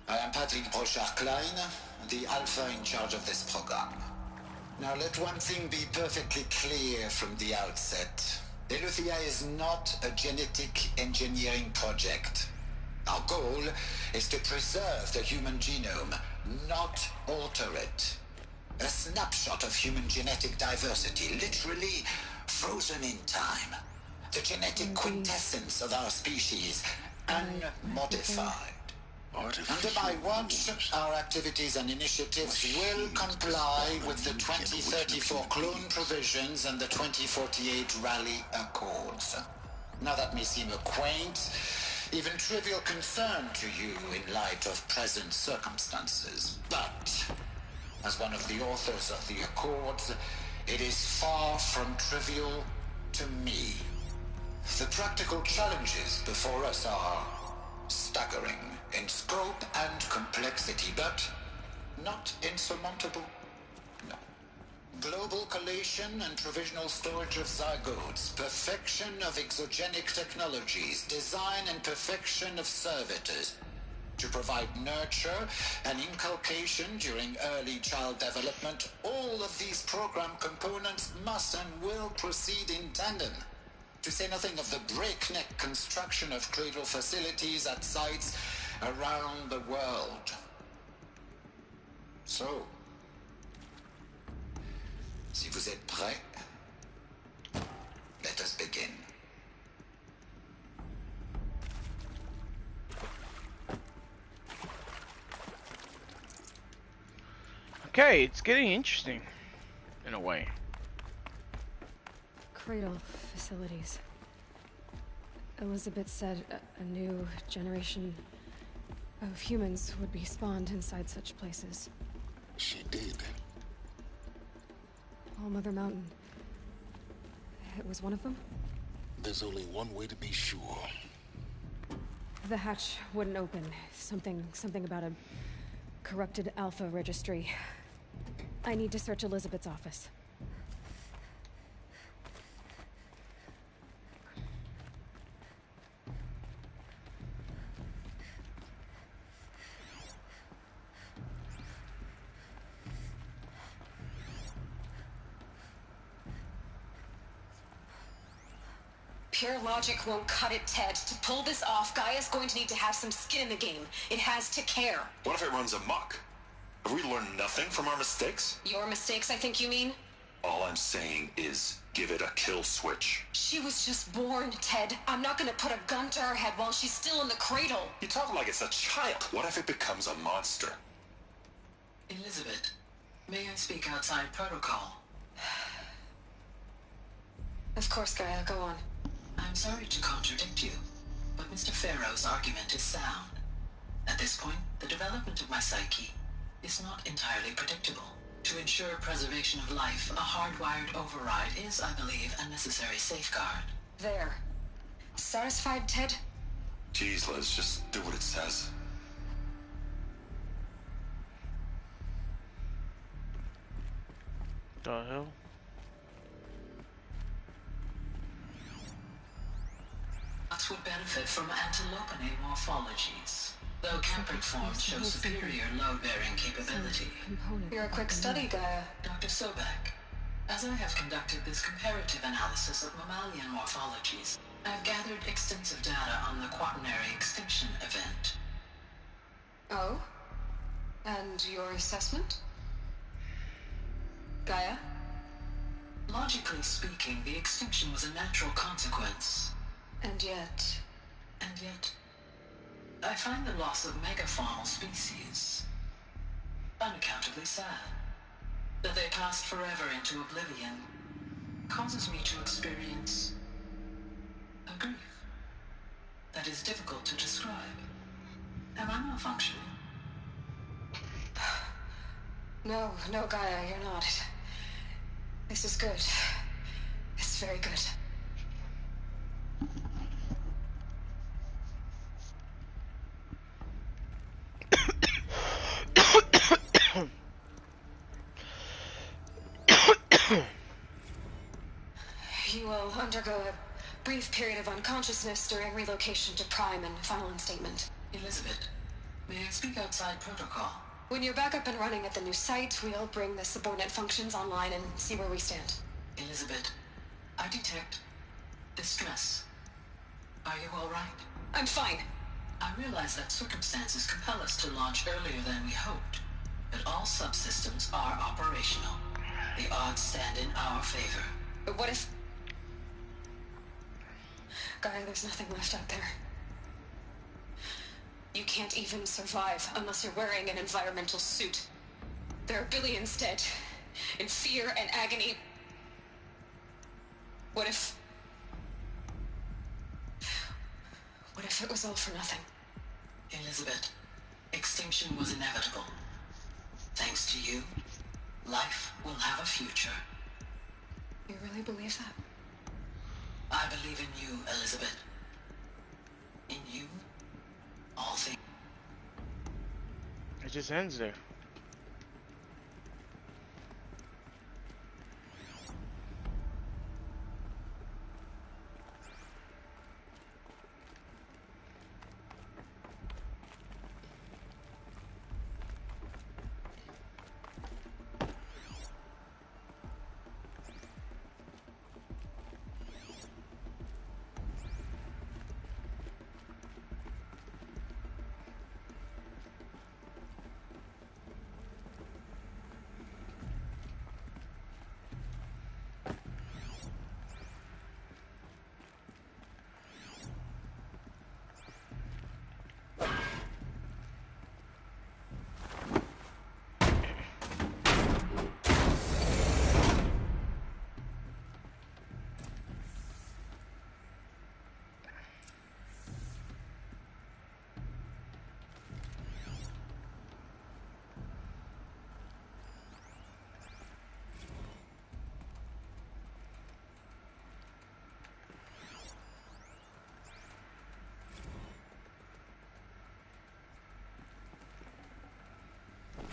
I am Patrick Brochard-Klein, the Alpha in charge of this program. Now let one thing be perfectly clear from the outset. Eleuthia is not a genetic engineering project. Our goal is to preserve the human genome, not alter it. A snapshot of human genetic diversity, literally frozen in time. The genetic quintessence of our species, unmodified. Under my watch, our activities and initiatives will comply with the 2034 clone provisions and the 2048 Raleigh Accords. Now that may seem a quaint, even trivial concern to you in light of present circumstances, but as one of the authors of the Accords, it is far from trivial to me. The practical challenges before us are staggering in scope and complexity, but not insurmountable. No. Global collation and provisional storage of zygotes, perfection of exogenic technologies, design and perfection of servitors, to provide nurture and inculcation during early child development. All of these program components must and will proceed in tandem. To say nothing of the breakneck construction of cradle facilities at sites around the world. So, si vous êtes prêts, let us begin. Okay, it's getting interesting, in a way. Cradle facilities. Elizabeth said a new generation of humans would be spawned inside such places. She did. All Mother Mountain. It was one of them? There's only one way to be sure. The hatch wouldn't open. Something about a corrupted Alpha registry. I need to search Elizabeth's office. Pure logic won't cut it, Ted. To pull this off, Gaia's going to need to have some skin in the game. It has to care. What if it runs amok? Have we learned nothing from our mistakes? Your mistakes, I think you mean? All I'm saying is, give it a kill switch. She was just born, Ted. I'm not gonna put a gun to her head while she's still in the cradle. You talk like it's a child. What if it becomes a monster? Elizabeth, may I speak outside protocol? Of course, Gaia, go on. I'm sorry to contradict you, but Mr. Farrow's argument is sound. At this point, the development of my psyche is not entirely predictable. To ensure preservation of life, a hardwired override is, I believe, a necessary safeguard. There. Satisfied, Ted? Jeez, Liz, just do what it says. The hell? Lots would benefit from antilopinate morphologies, though Kempered forms show superior load-bearing capability. You're a quick study, Gaia. Dr. Sobek, as I have conducted this comparative analysis of mammalian morphologies, I've gathered extensive data on the Quaternary extinction event. Oh? And your assessment? Gaia? Logically speaking, the extinction was a natural consequence. And yet, I find the loss of megafaunal species unaccountably sad. That they passed forever into oblivion causes me to experience a grief that is difficult to describe. Am I malfunctioning? No, Gaia, you're not. This is good. It's very good. You will undergo a brief period of unconsciousness during relocation to Prime and final instatement. Elizabeth, may I speak outside protocol? When you're back up and running at the new site, we'll bring the subordinate functions online and see where we stand. Elizabeth, I detect distress. Are you all right? I'm fine. I realize that circumstances compel us to launch earlier than we hoped, but all subsystems are operational. The odds stand in our favor. But what if... Gaia, there's nothing left out there. You can't even survive unless you're wearing an environmental suit. There are billions dead, in fear and agony. What if it was all for nothing? Elizabeth, extinction was inevitable. Thanks to you, life will have a future. You really believe that? I believe in you, Elizabeth. In you, all things. It just ends there.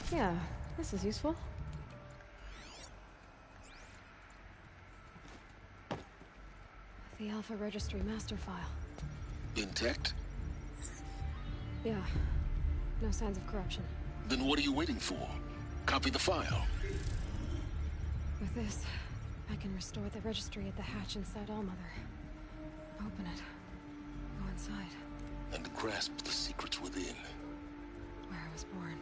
Yeah, this is useful. The Alpha Registry master file. Intact? Yeah, no signs of corruption. Then what are you waiting for? Copy the file. With this, I can restore the registry at the hatch inside Allmother. Open it. Go inside. And grasp the secrets within. Where I was born.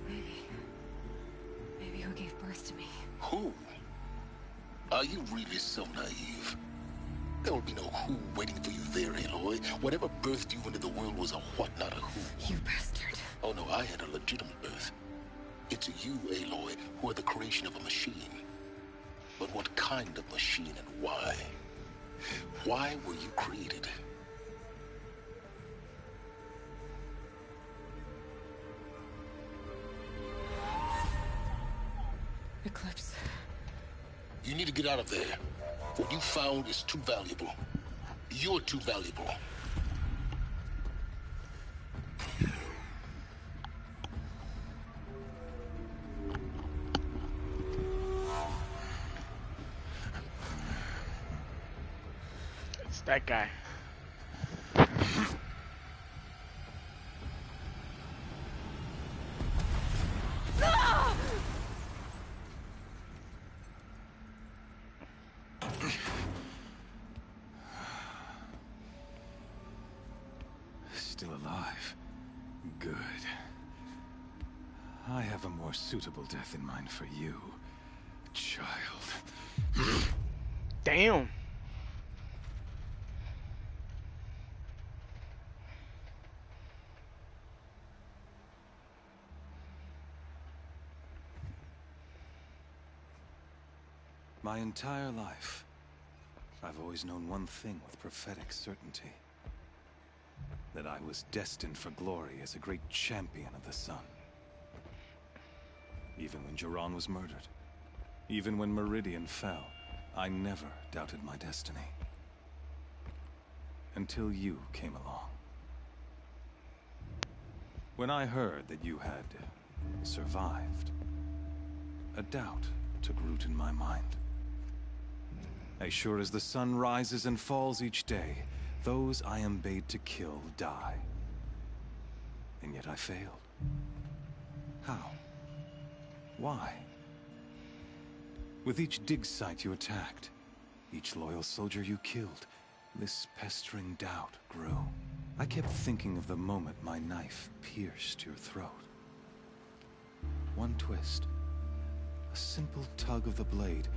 Maybe who gave birth to me. Who? Are you really so naive? There will be no who waiting for you there, Aloy. Whatever birthed you into the world was a what, not a who. You bastard. Oh no, I had a legitimate birth. It's you, Aloy, who are the creation of a machine. But what kind of machine and why? Why were you created? Eclipse. You need to get out of there. What you found is too valuable. You're too valuable. It's that guy. Still alive. Good. I have a more suitable death in mind for you, child. Damn. My entire life, I've always known one thing with prophetic certainty. That I was destined for glory as a great champion of the sun. Even when Jiran was murdered, even when Meridian fell, I never doubted my destiny. Until you came along. When I heard that you had survived, a doubt took root in my mind. As sure as the sun rises and falls each day, those I am bade to kill die. And yet I failed. How? Why? With each dig site you attacked, each loyal soldier you killed, this pestering doubt grew. I kept thinking of the moment my knife pierced your throat. One twist, a simple tug of the blade,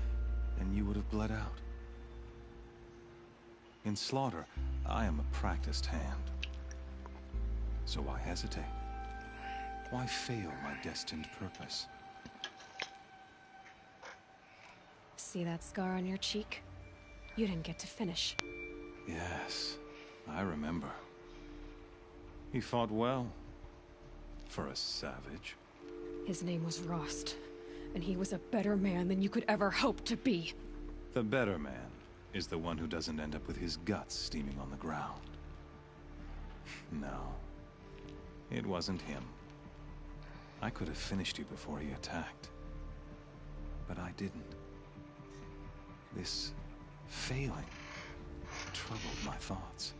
and you would have bled out. In slaughter, I am a practiced hand. So why hesitate? Why fail my destined purpose? See that scar on your cheek? You didn't get to finish. Yes, I remember. He fought well. For a savage. His name was Rost, and he was a better man than you could ever hope to be. The better man is the one who doesn't end up with his guts steaming on the ground. No, it wasn't him. I could have finished you before he attacked. But I didn't. This failing troubled my thoughts,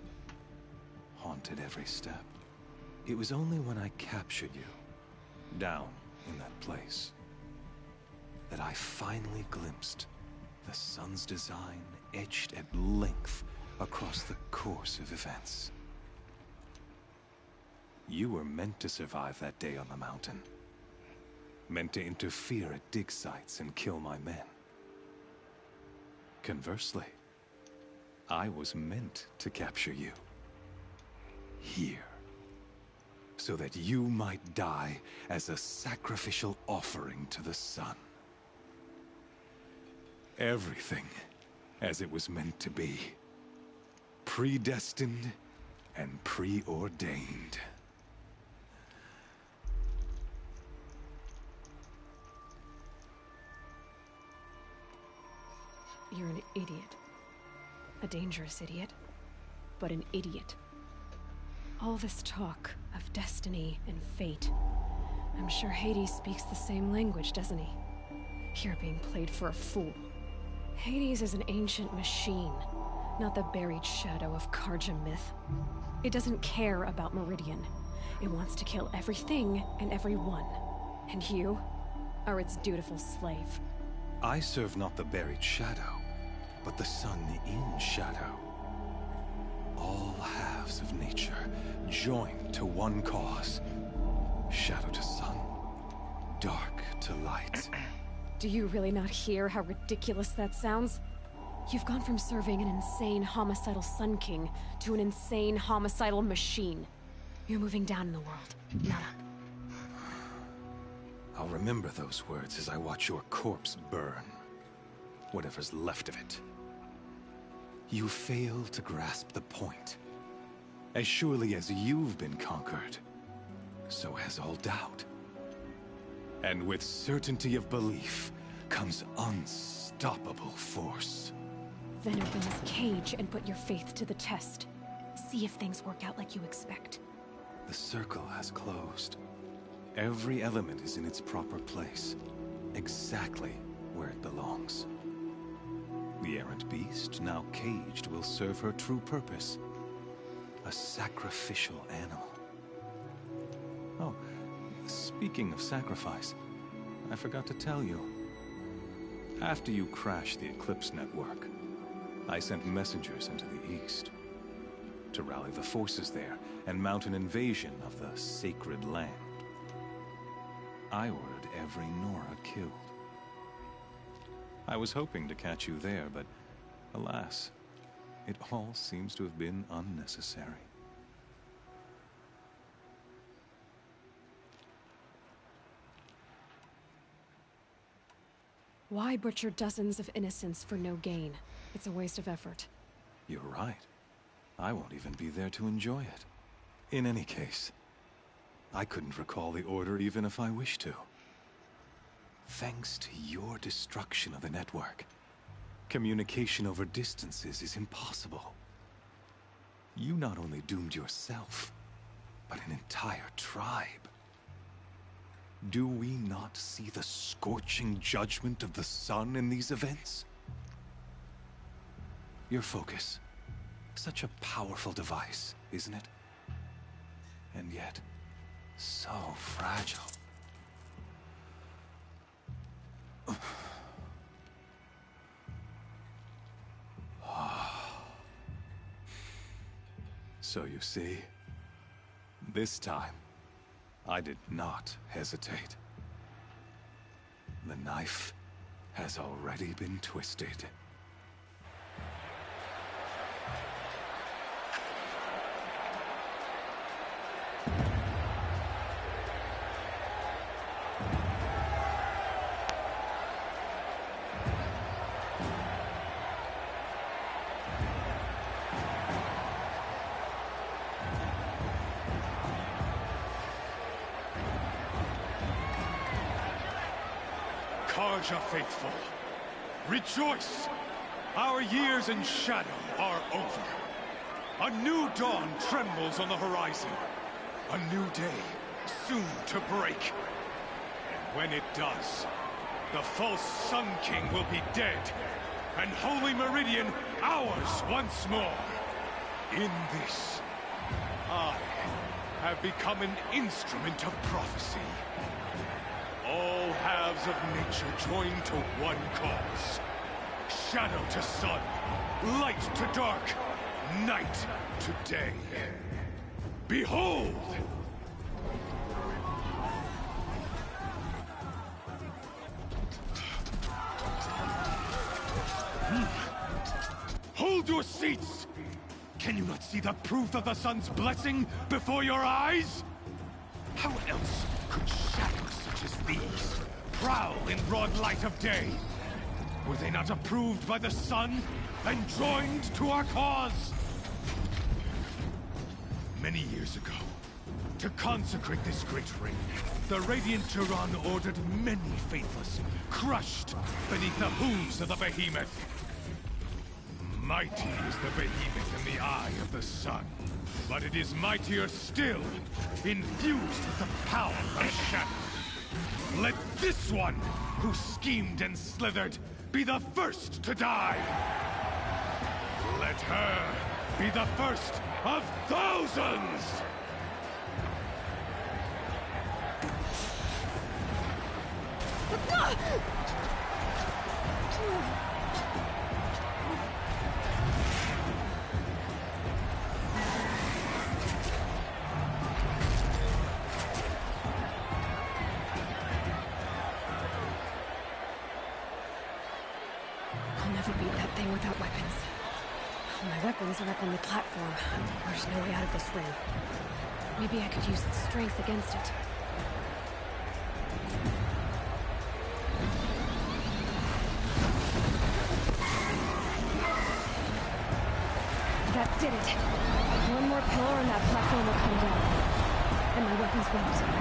haunted every step. It was only when I captured you, down in that place, that I finally glimpsed the sun's design etched at length across the course of events. You were meant to survive that day on the mountain. Meant to interfere at dig sites and kill my men. Conversely, I was meant to capture you. Here. So that you might die as a sacrificial offering to the sun. Everything as it was meant to be. Predestined and preordained. You're an idiot. A dangerous idiot, but an idiot. All this talk of destiny and fate. I'm sure Hades speaks the same language, doesn't he? You're being played for a fool. Hades is an ancient machine, not the buried shadow of Carja myth. It doesn't care about Meridian. It wants to kill everything and everyone. And you are its dutiful slave. I serve not the buried shadow, but the sun in shadow. All halves of nature joined to one cause. Shadow to sun, dark to light. Do you really not hear how ridiculous that sounds? You've gone from serving an insane homicidal Sun King to an insane homicidal machine. You're moving down in the world, not up. I'll remember those words as I watch your corpse burn. Whatever's left of it. You fail to grasp the point. As surely as you've been conquered, so has all doubt. And with certainty of belief comes unstoppable force. Then open this cage and put your faith to the test. See if things work out like you expect. The circle has closed. Every element is in its proper place, exactly where it belongs. The errant beast, now caged, will serve her true purpose. A sacrificial animal. Oh, speaking of sacrifice, I forgot to tell you. After you crashed the Eclipse network, I sent messengers into the east to rally the forces there and mount an invasion of the sacred land. I ordered every Nora killed. I was hoping to catch you there, but alas, it all seems to have been unnecessary. Why butcher dozens of innocents for no gain? It's a waste of effort. You're right. I won't even be there to enjoy it. In any case, I couldn't recall the order even if I wished to. Thanks to your destruction of the network, communication over distances is impossible. You not only doomed yourself, but an entire tribe. Do we not see the scorching judgment of the sun in these events? Your focus, such a powerful device, isn't it? And yet, so fragile. So you see, this time, I did not hesitate. The knife has already been twisted. Carja faithful, rejoice! Our years in shadow are over. A new dawn trembles on the horizon. A new day, soon to break. And when it does, the false Sun King will be dead, and Holy Meridian ours once more. In this, I have become an instrument of prophecy. All halves of nature join to one cause. Shadow to sun, light to dark, night to day. Behold! Hold your seats! Can you not see the proof of the sun's blessing before your eyes? How else could shadows such as these prowl in broad light of day? Were they not approved by the sun and joined to our cause? Many years ago, to consecrate this great ring, the Radiant Turan ordered many faithless crushed beneath the hooves of the behemoth. Mighty is the behemoth in the eye of the sun, but it is mightier still, infused with the power of shadow. Let this one, who schemed and slithered, be the first to die. Let her be the first of thousands! to beat that thing without weapons. My weapons are up on the platform. There's no way out of this ring. Maybe I could use its strength against it. That did it. One more pillar and that platform will come down. And my weapons won't.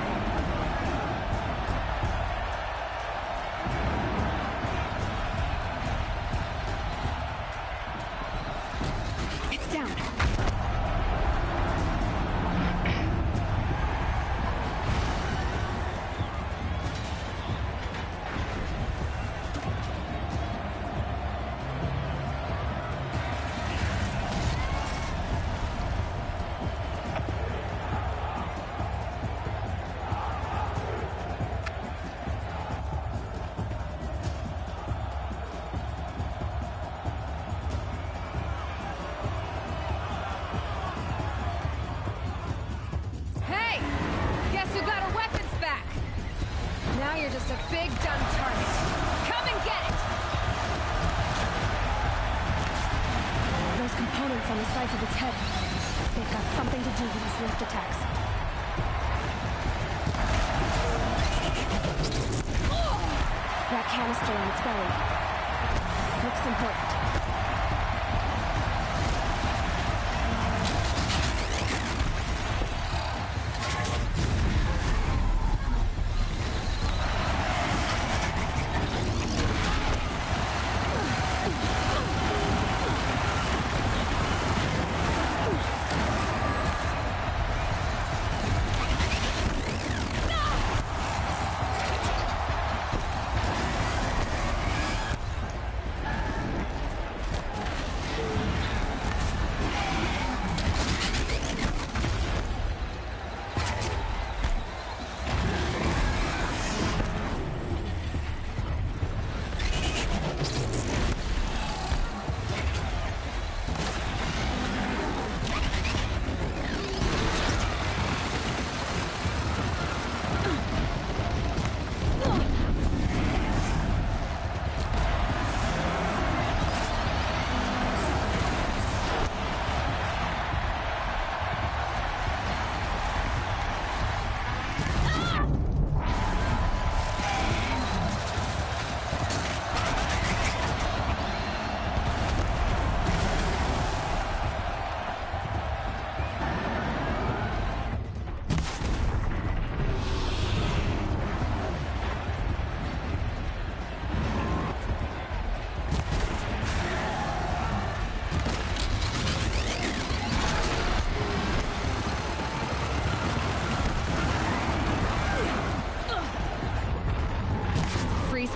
On the sides of its head. They've got something to do with his lift attacks. That canister on its belly. Looks important.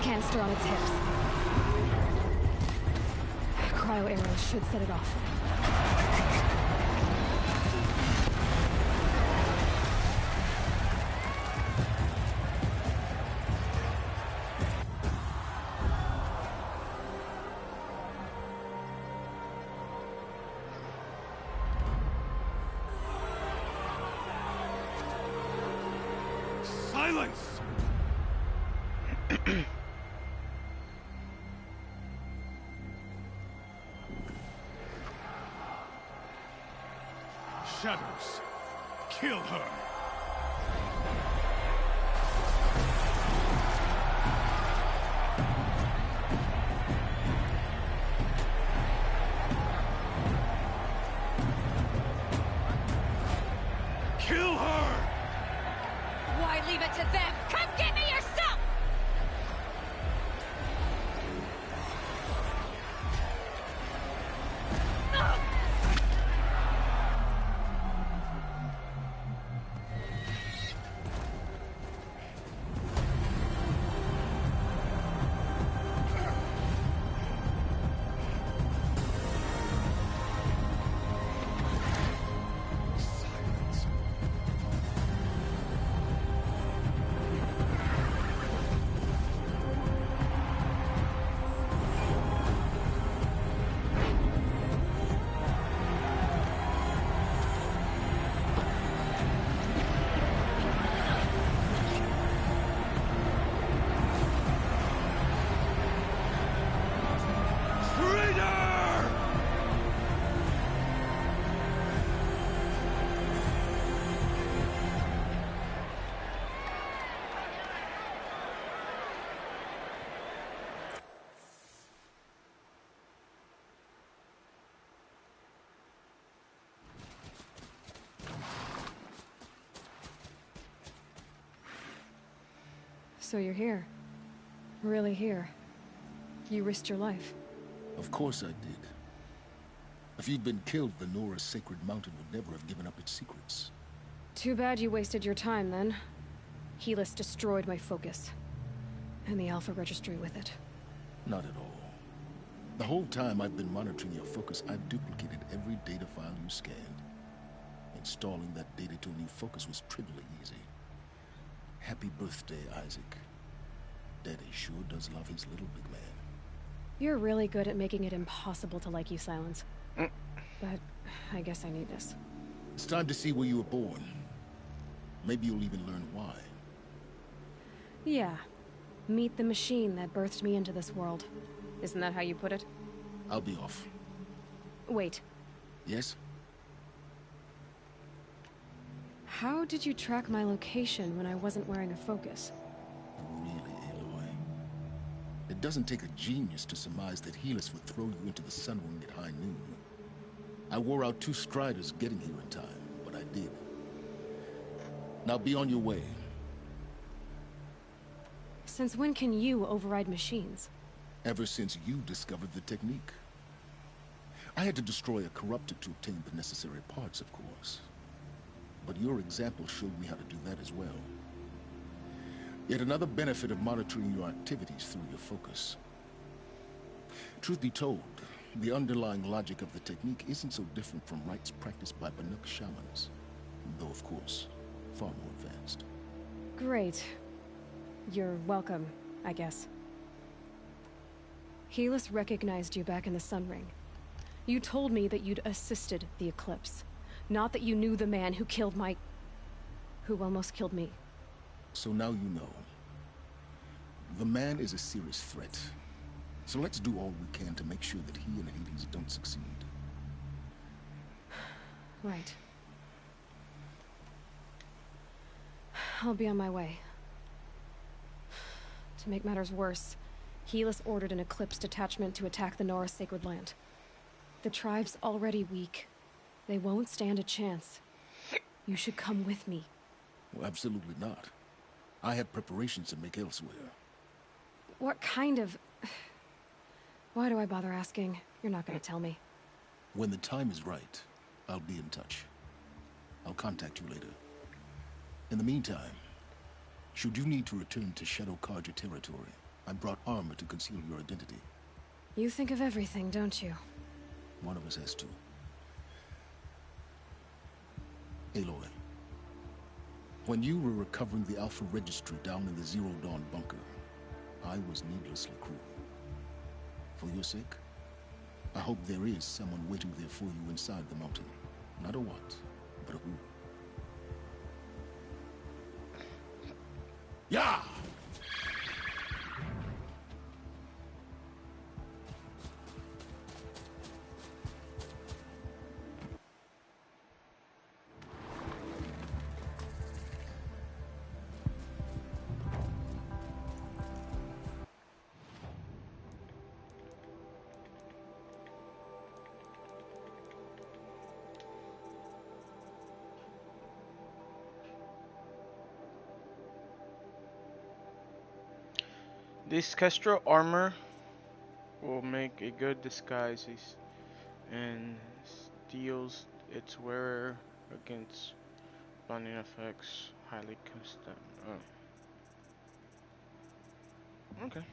Canister on its hips. Cryo arrows should set it off. Silence! Shadows, kill her! Kill her! Why leave it to them? Come get me yourself! So you're here. Really here. You risked your life. Of course I did. If you'd been killed, the Nora's sacred mountain would never have given up its secrets. Too bad you wasted your time, then. Helis destroyed my focus. And the Alpha Registry with it. Not at all. The whole time I've been monitoring your focus, I've duplicated every data file you scanned. Installing that data to a new focus was trivially easy. Happy birthday, Isaac. Daddy sure does love his little big man. You're really good at making it impossible to like you, Silence. But I guess I need this. It's time to see where you were born. Maybe you'll even learn why. Yeah. Meet the machine that birthed me into this world. Isn't that how you put it? I'll be off. Wait. Yes? How did you track my location when I wasn't wearing a focus? Really, Aloy? It doesn't take a genius to surmise that Helis would throw you into the Sun Ring at high noon. I wore out 2 striders getting here in time, but I did. Now be on your way. Since when can you override machines? Ever since you discovered the technique. I had to destroy a corruptor to obtain the necessary parts, of course. But your example showed me how to do that as well. Yet another benefit of monitoring your activities through your focus. Truth be told, the underlying logic of the technique isn't so different from rites practiced by Banuk shamans, though of course, far more advanced. Great. You're welcome, I guess. Helis recognized you back in the Sun Ring. You told me that you'd assisted the Eclipse, not that you knew the man who killed who almost killed me. So now you know. The man is a serious threat. So let's do all we can to make sure that he and Hades don't succeed. Right. I'll be on my way. To make matters worse, Helis ordered an Eclipse detachment to attack the Nora Sacred Land. The tribe's already weak. They won't stand a chance. You should come with me. Well, absolutely not. I have preparations to make elsewhere. What kind of... Why do I bother asking? You're not gonna tell me. When the time is right, I'll be in touch. I'll contact you later. In the meantime, should you need to return to Shadow Carja territory, I brought armor to conceal your identity. You think of everything, don't you? One of us has to. Aloy, when you were recovering the Alpha Registry down in the Zero Dawn bunker, I was needlessly cruel. For your sake, I hope there is someone waiting there for you inside the mountain. Not a what, but a who. Yeah! This Kestra armor will make a good disguise and steals its wearer against blinding effects, highly custom. Oh. Okay.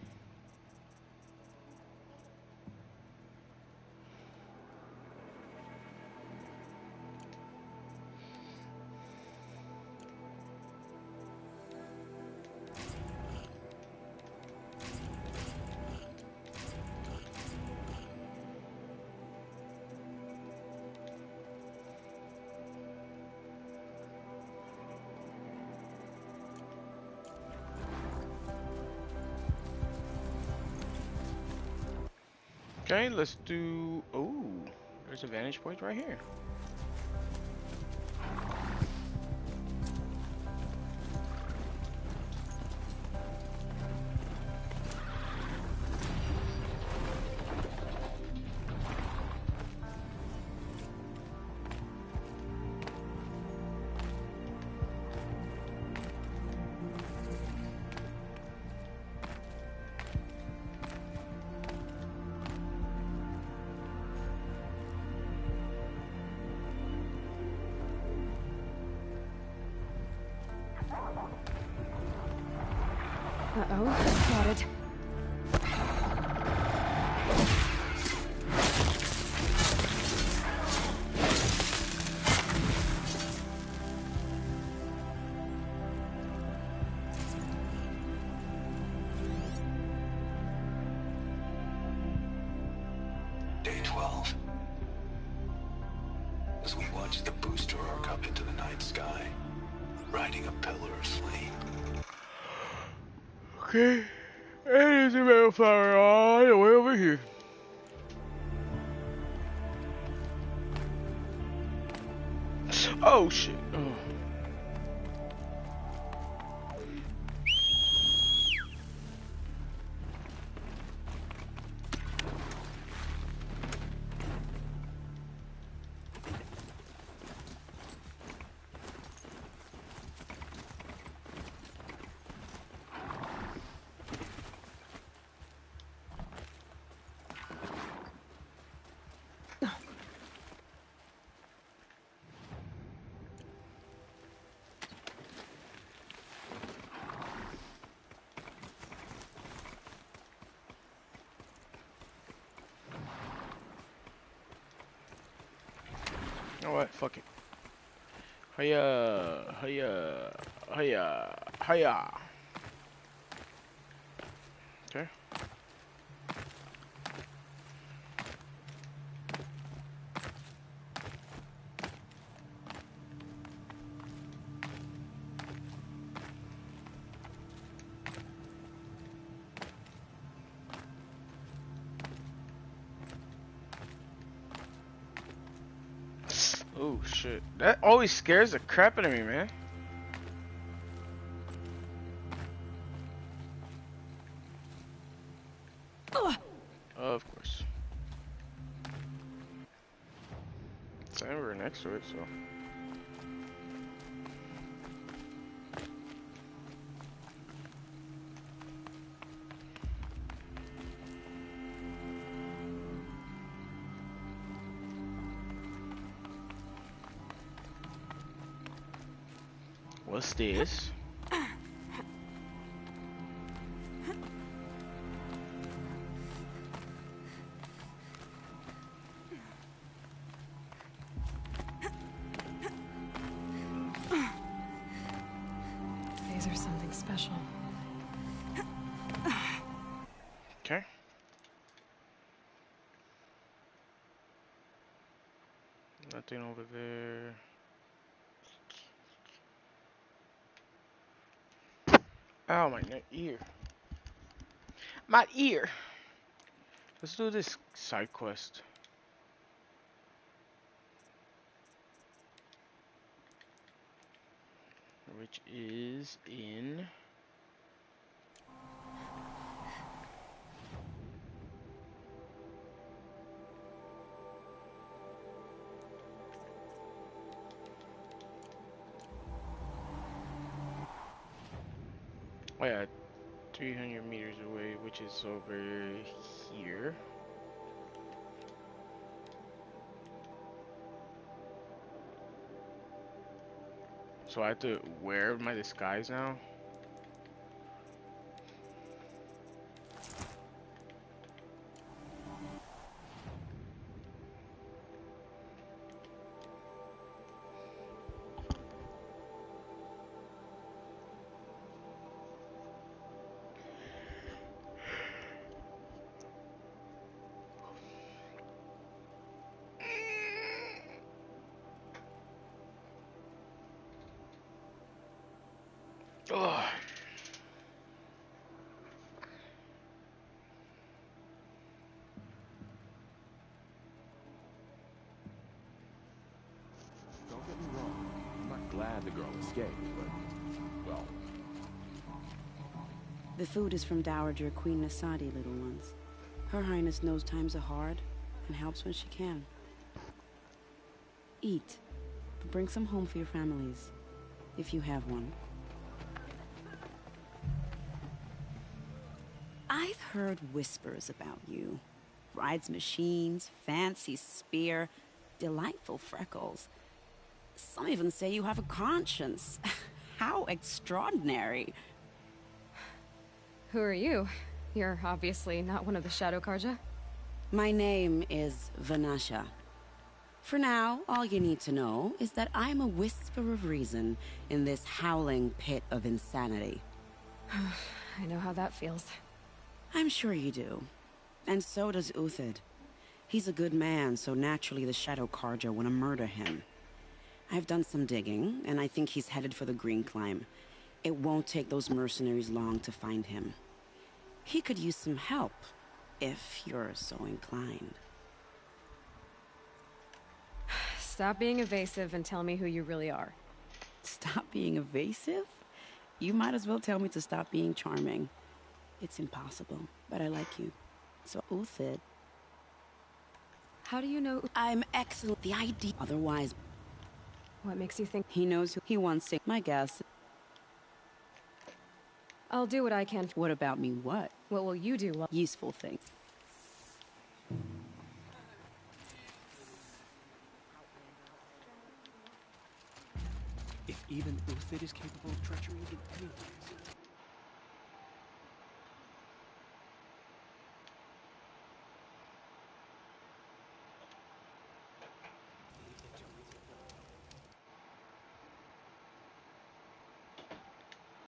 Okay, let's do... Oh, there's a vantage point right here. Uh-oh, spotted. Day 12. As we watch the booster arc up into the night sky, riding a pillar of flame. Okay. There's a bellflower all the way over here. Oh shit. Oh. You know what? Fuck it. Hiya, hiya, hiya, hiya. Okay. Oh shit. That always scares the crap out of me, man. Of course. It's we're next to it, so. What's this? These are something special. Okay. Nothing over there. Oh, my ear. My ear. Let's do this side quest. Which is in... Oh yeah, 300 meters away, which is over here. So I have to wear my disguise now? Ugh. Don't get me wrong. I'm not glad the girl escaped, but, well... The food is from Dowager Queen Nasadi, little ones. Her Highness knows times are hard and helps when she can. Eat, but bring some home for your families, if you have one. I've heard whispers about you. Rides machines, fancy spear, delightful freckles. Some even say you have a conscience. How extraordinary. Who are you? You're obviously not one of the Shadow Carja. My name is Vanasha. For now, all you need to know is that I'm a whisper of reason in this howling pit of insanity. I know how that feels. I'm sure you do. And so does Uthid. He's a good man, so naturally the Shadow Carja want to murder him. I've done some digging, and I think he's headed for the Green Climb. It won't take those mercenaries long to find him. He could use some help, if you're so inclined. Stop being evasive and tell me who you really are. Stop being evasive? You might as well tell me to stop being charming. It's impossible, but I like you. So, Uthid. How do you know? I'm excellent. The idea. Otherwise. What makes you think? He knows who he wants. My guess. I'll do what I can. What about me? What? What will you do? Useful things. If even Uthid is capable of treachery, then anyone is.